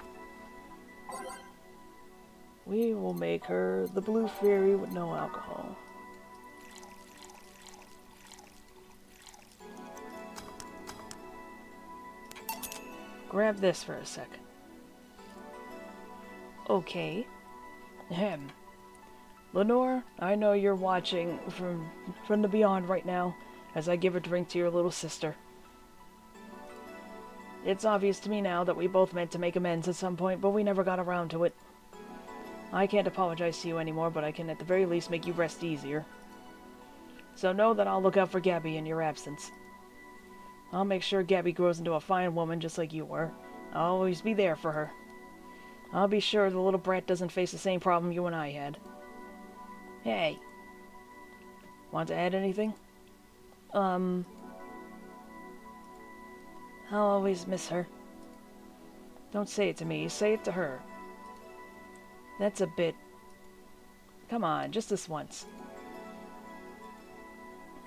We will make her the Blue Fairy with no alcohol. Grab this for a second. Okay. Ahem. Lenore, I know you're watching from the beyond right now, as I give a drink to your little sister. It's obvious to me now that we both meant to make amends at some point, but we never got around to it. I can't apologize to you anymore, but I can at the very least make you rest easier. So know that I'll look out for Gabby in your absence. I'll make sure Gabby grows into a fine woman just like you were. I'll always be there for her. I'll be sure the little brat doesn't face the same problem you and I had. Hey. Want to add anything? I'll always miss her. Don't say it to me, say it to her. That's a bit... Come on, just this once.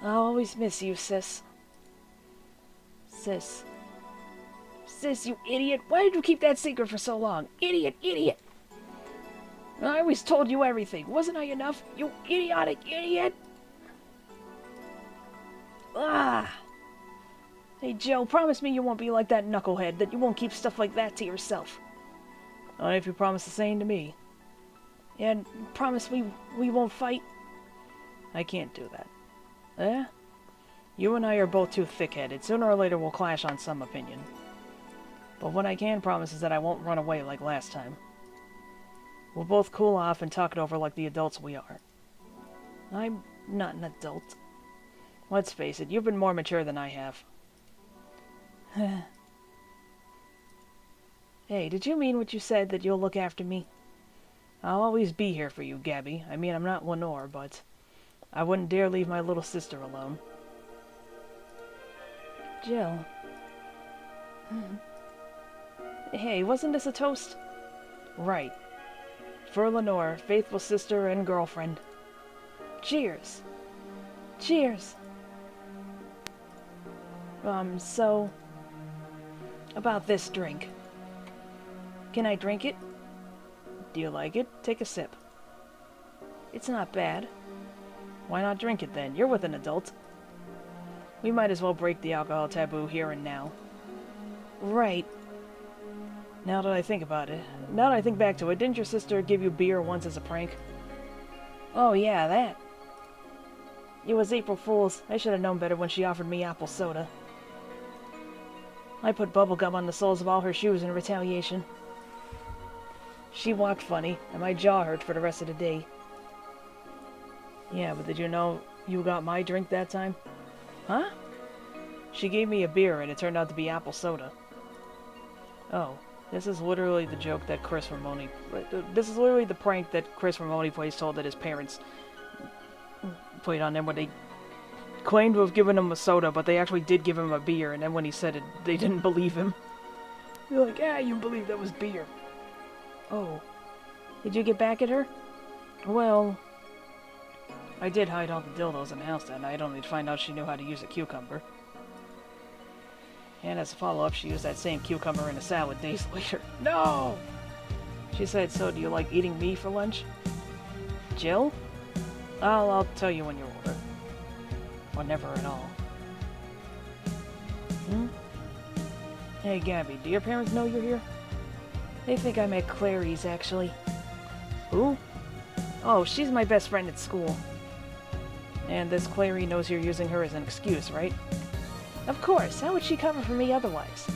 I'll always miss you, sis. Sis. Sis, you idiot! Why did you keep that secret for so long? Idiot, idiot! I always told you everything. Wasn't I enough? You idiotic idiot! Ah! Hey, Jill, promise me you won't be like that knucklehead, that you won't keep stuff like that to yourself. Only if you promise the same to me. And promise we won't fight? I can't do that. Eh? You and I are both too thick-headed. Sooner or later we'll clash on some opinion. But what I can promise is that I won't run away like last time. We'll both cool off and talk it over like the adults we are. I'm not an adult. Let's face it, you've been more mature than I have. Hey, did you mean what you said, that you'll look after me? I'll always be here for you, Gabby. I mean, I'm not Lenore, but I wouldn't dare leave my little sister alone. Jill. Hey, wasn't this a toast? Right. For Lenore, faithful sister and girlfriend. Cheers. Cheers. So... about this drink. Can I drink it? Do you like it? Take a sip. It's not bad. Why not drink it then? You're with an adult. We might as well break the alcohol taboo here and now. Right. Now that I think back to it, didn't your sister give you beer once as a prank? Oh yeah, that. It was April Fool's. I should have known better when she offered me apple soda. I put bubblegum on the soles of all her shoes in retaliation. She walked funny, and my jaw hurt for the rest of the day. Yeah, but did you know you got my drink that time? Huh? She gave me a beer, and it turned out to be apple soda. Oh, this is literally the joke that Chris Ramone... This is literally the prank that Chris Ramone plays told that his parents played on them, where they claimed to have given him a soda, but they actually did give him a beer, and then when he said it, they didn't believe him. They're like, you believe that was beer. Oh. Did you get back at her? Well, I did hide all the dildos in the house that night, only to find out she knew how to use a cucumber. And as a follow-up, she used that same cucumber in a salad days later. No! She said, so do you like eating me for lunch? Jill? I'll tell you when you're older. Or never at all. Hey, Gabby, do your parents know you're here? They think I'm at Clary's, actually. Who? Oh, she's my best friend at school. And this Clary knows you're using her as an excuse, right? Of course. How would she cover for me otherwise?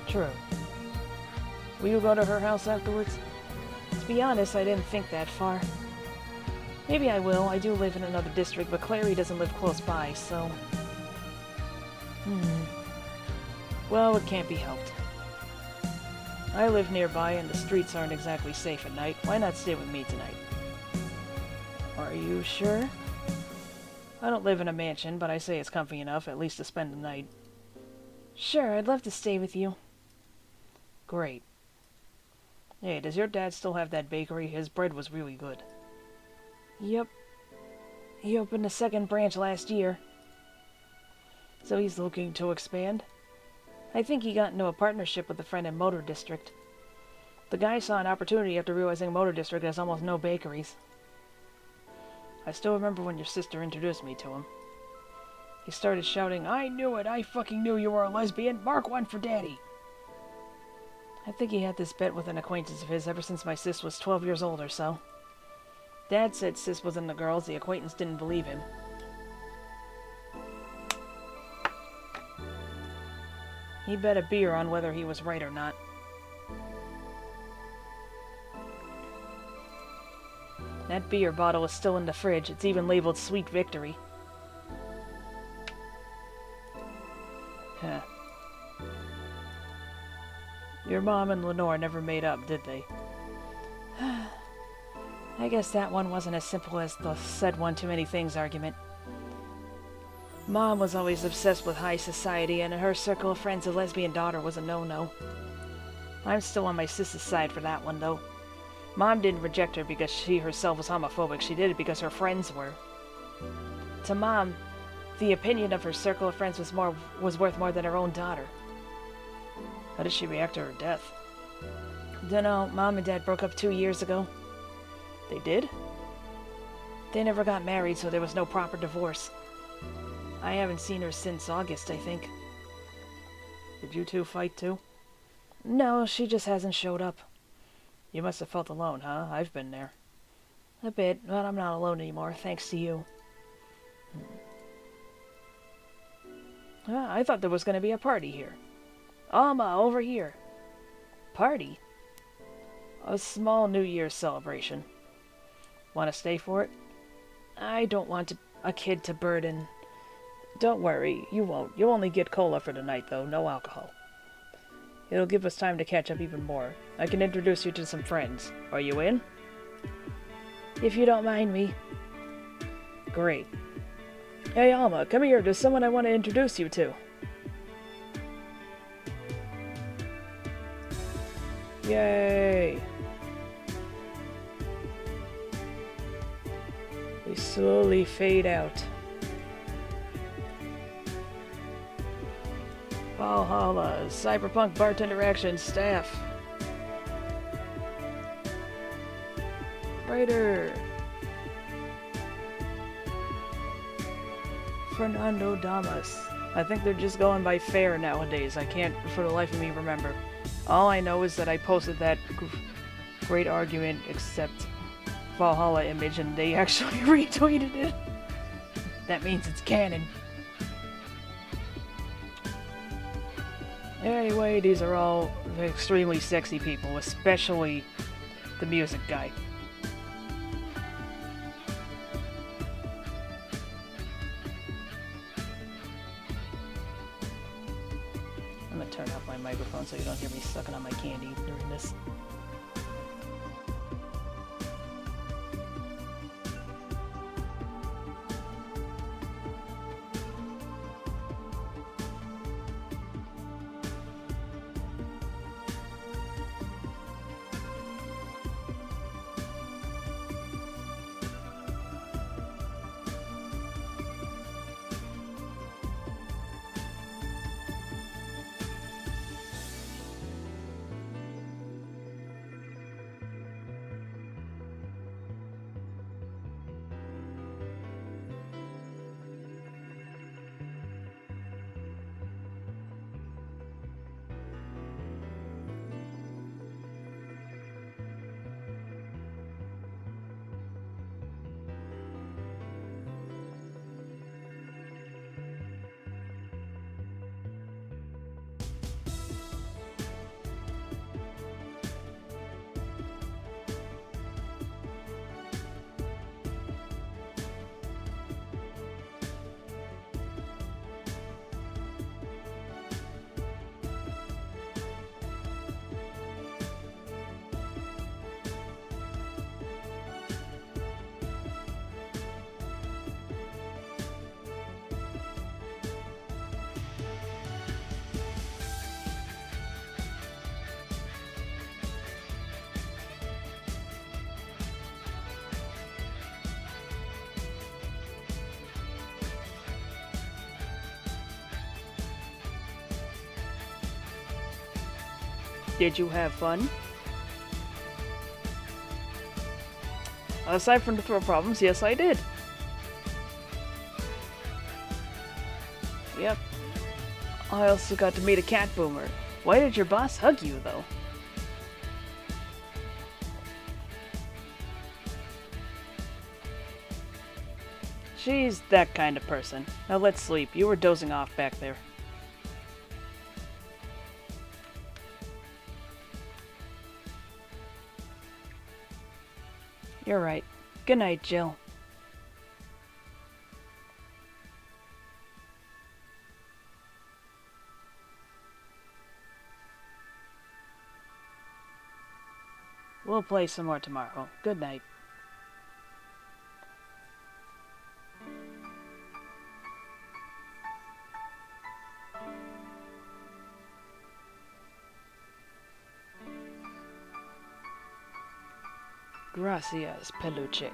True. Will you go to her house afterwards? To be honest, I didn't think that far. Maybe I will. I do live in another district, but Clary doesn't live close by, so... Well, it can't be helped. I live nearby, and the streets aren't exactly safe at night. Why not stay with me tonight? Are you sure? I don't live in a mansion, but I say it's comfy enough, at least to spend the night. Sure, I'd love to stay with you. Great. Hey, does your dad still have that bakery? His bread was really good. Yep. He opened a second branch last year. So he's looking to expand? I think he got into a partnership with a friend in Motor District. The guy saw an opportunity after realizing Motor District has almost no bakeries. I still remember when your sister introduced me to him. He started shouting, I knew it! I fucking knew you were a lesbian! Mark one for Daddy! I think he had this bet with an acquaintance of his ever since my sis was 12 years old or so. Dad said sis was into girls, the acquaintance didn't believe him. He bet a beer on whether he was right or not. That beer bottle is still in the fridge. It's even labeled Sweet Victory. Huh. Your mom and Lenore never made up, did they? I guess that one wasn't as simple as the said one too many things argument. Mom was always obsessed with high society, and in her circle of friends, a lesbian daughter was a no-no. I'm still on my sister's side for that one, though. Mom didn't reject her because she herself was homophobic. She did it because her friends were. To Mom, the opinion of her circle of friends was worth more than her own daughter. How did she react to her death? Dunno. Mom and Dad broke up 2 years ago. They did? They never got married, so there was no proper divorce. I haven't seen her since August, I think. Did you two fight too? No, she just hasn't showed up. You must have felt alone, huh? I've been there. A bit, but I'm not alone anymore, thanks to you. I thought there was going to be a party here. Alma, over here. Party? A small New Year's celebration. Want to stay for it? I don't want a kid to burden. Don't worry, you won't. You'll only get cola for the night, though. No alcohol. It'll give us time to catch up even more. I can introduce you to some friends. Are you in? If you don't mind me. Great. Hey, Alma, come here. There's someone I want to introduce you to. Yay! We slowly fade out. Valhalla, Cyberpunk Bartender Action staff. Writer. Fernando Damas. I think they're just going by fair nowadays. I can't for the life of me remember. All I know is that I posted that great argument except Valhalla image and they actually retweeted it. That means it's canon. Anyway, these are all extremely sexy people, especially the music guy. I'm gonna turn off my microphone so you don't hear me sucking on my candy during this. Did you have fun? Aside from the throat problems, yes I did. Yep. I also got to meet a cat boomer. Why did your boss hug you, though? She's that kind of person. Now let's sleep. You were dozing off back there. You're right. Good night, Jill. We'll play some more tomorrow. Good night. Gracias, peluche.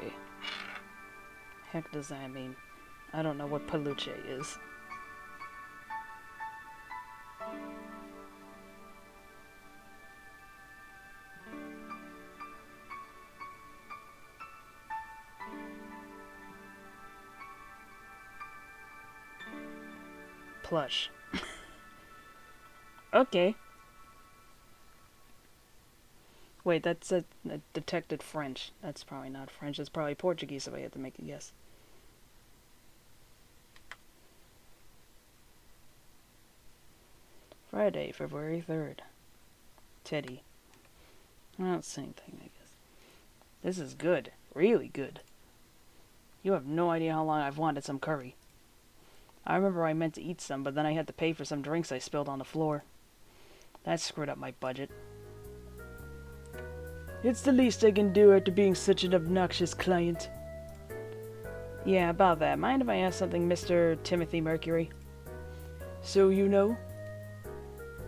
Heck does that mean? I don't know what peluche is. Plush. Okay. Wait, that's a detected French. That's probably not French. That's probably Portuguese if I had to make a guess. Friday, February 3rd. Teddy. Well, same thing, I guess. This is good. Really good. You have no idea how long I've wanted some curry. I remember I meant to eat some, but then I had to pay for some drinks I spilled on the floor. That screwed up my budget. It's the least I can do after being such an obnoxious client. Yeah, about that. Mind if I ask something, Mr. Timothy Mercury? So you know?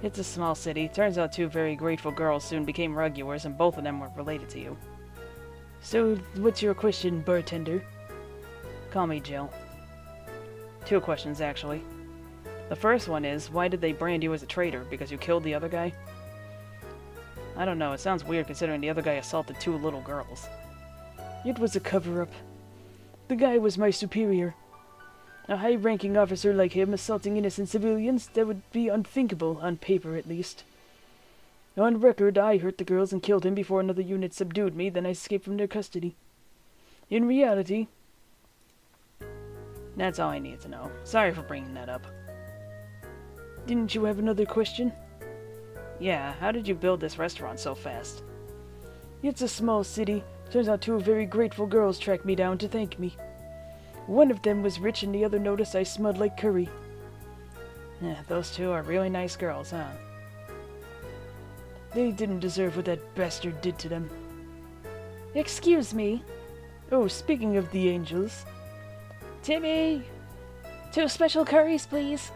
It's a small city. Turns out two very grateful girls soon became regulars, and both of them were related to you. So, what's your question, bartender? Call me Jill. Two questions, actually. The first one is, why did they brand you as a traitor? Because you killed the other guy? I don't know, it sounds weird considering the other guy assaulted two little girls. It was a cover-up. The guy was my superior. A high-ranking officer like him assaulting innocent civilians, that would be unthinkable, on paper at least. On record, I hurt the girls and killed him before another unit subdued me, then I escaped from their custody. In reality... That's all I needed to know. Sorry for bringing that up. Didn't you have another question? Yeah, how did you build this restaurant so fast? It's a small city. Turns out two very grateful girls tracked me down to thank me. One of them was rich and the other noticed I smelled like curry. Those two are really nice girls, huh? They didn't deserve what that bastard did to them. Excuse me. Oh, speaking of the angels... Timmy! 2 special curries, please.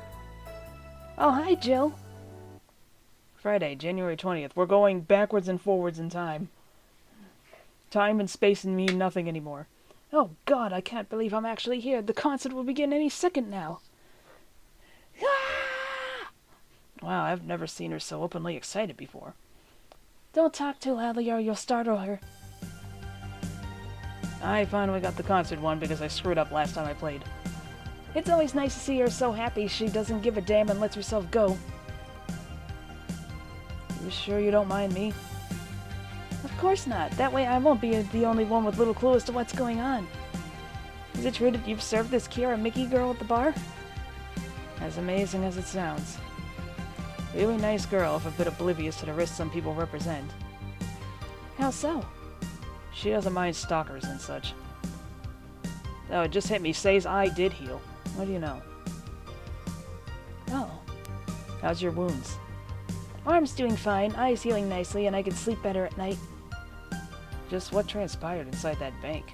Oh, hi, Jill. Friday, January 20th. We're going backwards and forwards in time. Time and space mean nothing anymore. Oh, God, I can't believe I'm actually here. The concert will begin any second now. Ah! Wow, I've never seen her so openly excited before. Don't talk too loudly or you'll startle her. I finally got the concert one because I screwed up last time I played. It's always nice to see her so happy she doesn't give a damn and lets herself go. You sure you don't mind me? Of course not. That way I won't be the only one with little clue as to what's going on. Is it true that you've served this Kira Mickey girl at the bar? As amazing as it sounds. Really nice girl, if a bit oblivious to the risks some people represent. How so? She doesn't mind stalkers and such. Oh, it just hit me. Says I did heal. What do you know? Oh. How's your wounds? Arm's doing fine, eyes healing nicely, and I can sleep better at night. Just what transpired inside that bank?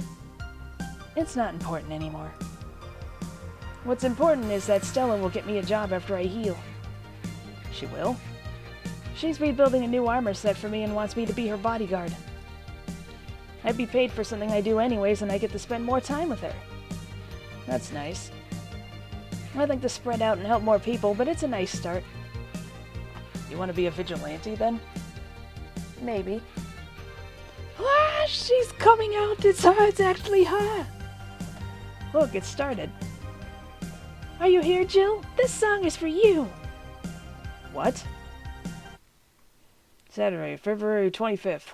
It's not important anymore. What's important is that Stella will get me a job after I heal. She will? She's rebuilding a new armor set for me and wants me to be her bodyguard. I'd be paid for something I do anyways, and I get to spend more time with her. That's nice. I'd like to spread out and help more people, but it's a nice start. You want to be a vigilante, then? Maybe. Ah, she's coming out! It's actually her! Look, it started. Are you here, Jill? This song is for you! What? Saturday, February 25th.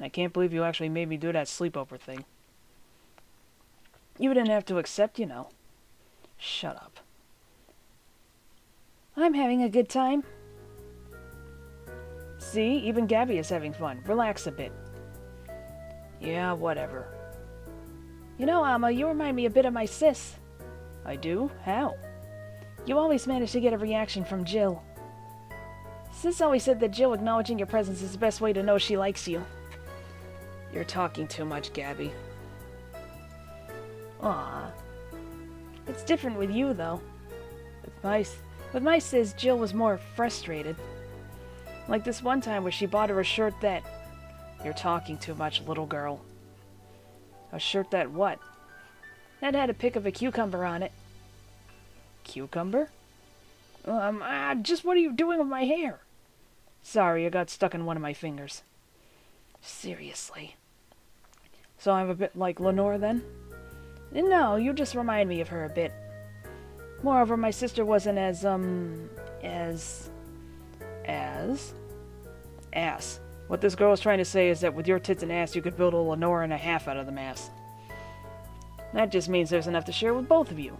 I can't believe you actually made me do that sleepover thing. You didn't have to accept, you know. Shut up. I'm having a good time. See, even Gabby is having fun. Relax a bit. Yeah, whatever. You know, Amma, you remind me a bit of my sis. I do? How? You always manage to get a reaction from Jill. Sis always said that Jill acknowledging your presence is the best way to know she likes you. You're talking too much, Gabby. Aw. It's different with you, though. With my sis, Jill was more frustrated. Like this one time where she bought her a shirt that... You're talking too much, little girl. A shirt that what? That had a pic of a cucumber on it. Cucumber? Just what are you doing with my hair? Sorry, it got stuck in one of my fingers. Seriously. So I'm a bit like Lenore, then? No, you just remind me of her a bit. Moreover, my sister wasn't as ass. What this girl is trying to say is that with your tits and ass, you could build a Lenore and a half out of the mass. That just means there's enough to share with both of you.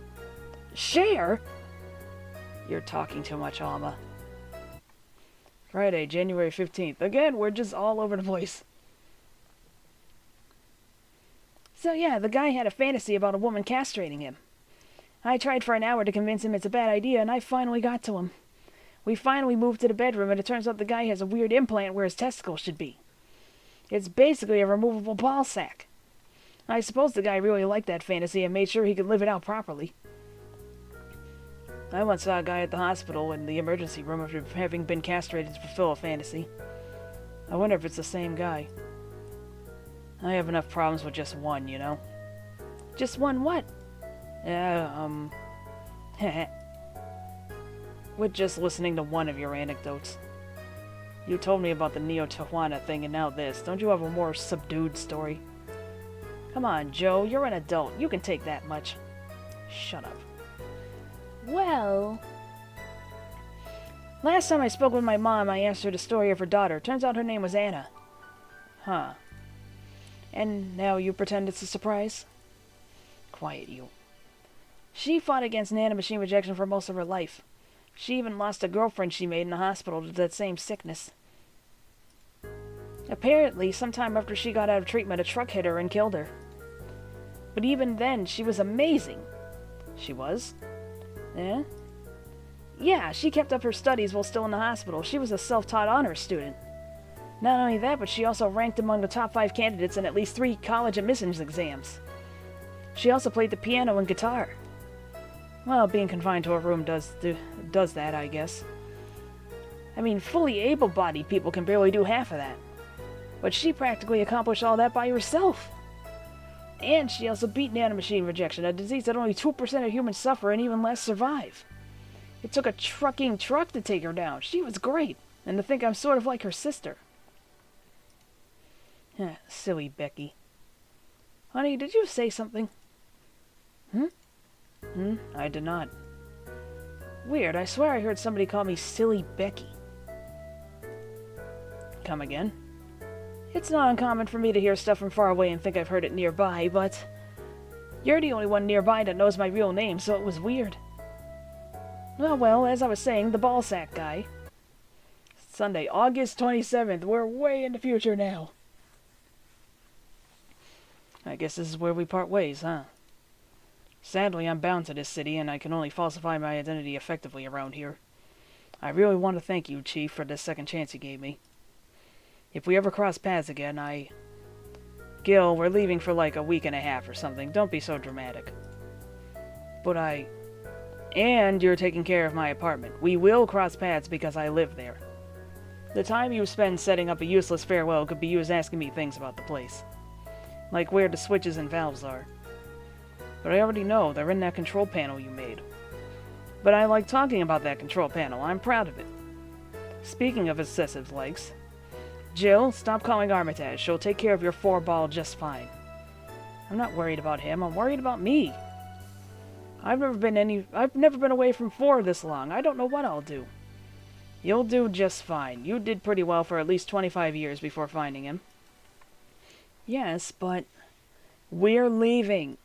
Share? You're talking too much, Alma. Friday, January 15th. Again, we're just all over the place. So yeah, the guy had a fantasy about a woman castrating him. I tried for an hour to convince him it's a bad idea, and I finally got to him. We finally moved to the bedroom, and it turns out the guy has a weird implant where his testicles should be. It's basically a removable ball sack. I suppose the guy really liked that fantasy and made sure he could live it out properly. I once saw a guy at the hospital in the emergency room after having been castrated to fulfill a fantasy. I wonder if it's the same guy. I have enough problems with just one, you know. Just one what? With just listening to one of your anecdotes. You told me about the Neo-Tijuana thing and now this. Don't you have a more subdued story? Come on, Joe, you're an adult. You can take that much. Shut up. Well... Last time I spoke with my mom, I asked her the story of her daughter. Turns out her name was Anna. Huh. And now you pretend it's a surprise? Quiet, you. She fought against nanomachine rejection for most of her life. She even lost a girlfriend she made in the hospital to that same sickness. Apparently, sometime after she got out of treatment, a truck hit her and killed her. But even then, she was amazing. She was? Eh? Yeah, she kept up her studies while still in the hospital. She was a self-taught honors student. Not only that, but she also ranked among the top 5 candidates in at least 3 college admissions exams. She also played the piano and guitar. Well, being confined to a room does that, I guess. I mean, fully able-bodied people can barely do half of that. But she practically accomplished all that by herself. And she also beat nanomachine rejection, a disease that only 2% of humans suffer and even less survive. It took a trucking truck to take her down. She was great. And to think I'm sort of like her sister. Silly Becky. Honey, did you say something? I did not. Weird, I swear I heard somebody call me Silly Becky. Come again? It's not uncommon for me to hear stuff from far away and think I've heard it nearby, but... You're the only one nearby that knows my real name, so it was weird. Well, as I was saying, the ballsack guy. Sunday, August 27th. We're way in the future now. I guess this is where we part ways, huh? Sadly, I'm bound to this city, and I can only falsify my identity effectively around here. I really want to thank you, Chief, for this second chance you gave me. If we ever cross paths again, Gil, we're leaving for like a week and a half or something. Don't be so dramatic. But And you're taking care of my apartment. We will cross paths because I live there. The time you spend setting up a useless farewell could be used asking me things about the place. Like where the switches and valves are. But I already know, they're in that control panel you made. But I like talking about that control panel, I'm proud of it. Speaking of excessive likes, Jill, stop calling Armitage, she'll take care of your 4-ball just fine. I'm not worried about him, I'm worried about me. I've never been away from 4 this long, I don't know what I'll do. You'll do just fine, you did pretty well for at least 25 years before finding him. Yes, but... We're leaving.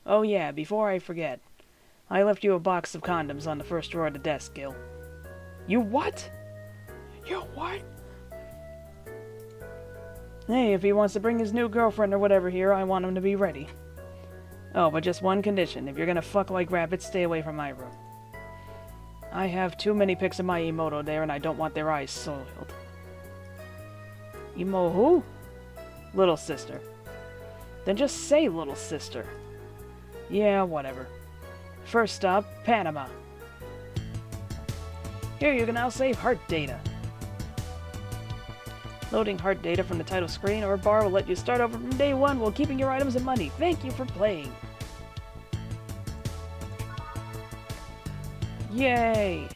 Oh yeah, before I forget. I left you a box of condoms on the first drawer of the desk, Gil. You what? You what? Hey, if he wants to bring his new girlfriend or whatever here, I want him to be ready. Oh, but just one condition. If you're gonna fuck like rabbits, stay away from my room. I have too many pics of my Emoto there, and I don't want their eyes soiled. Emo who? Little sister. Then just say little sister. Yeah, whatever. First stop, Panama. Here, you can now save heart data. Loading heart data from the title screen or bar will let you start over from day 1 while keeping your items and money. Thank you for playing. Yay!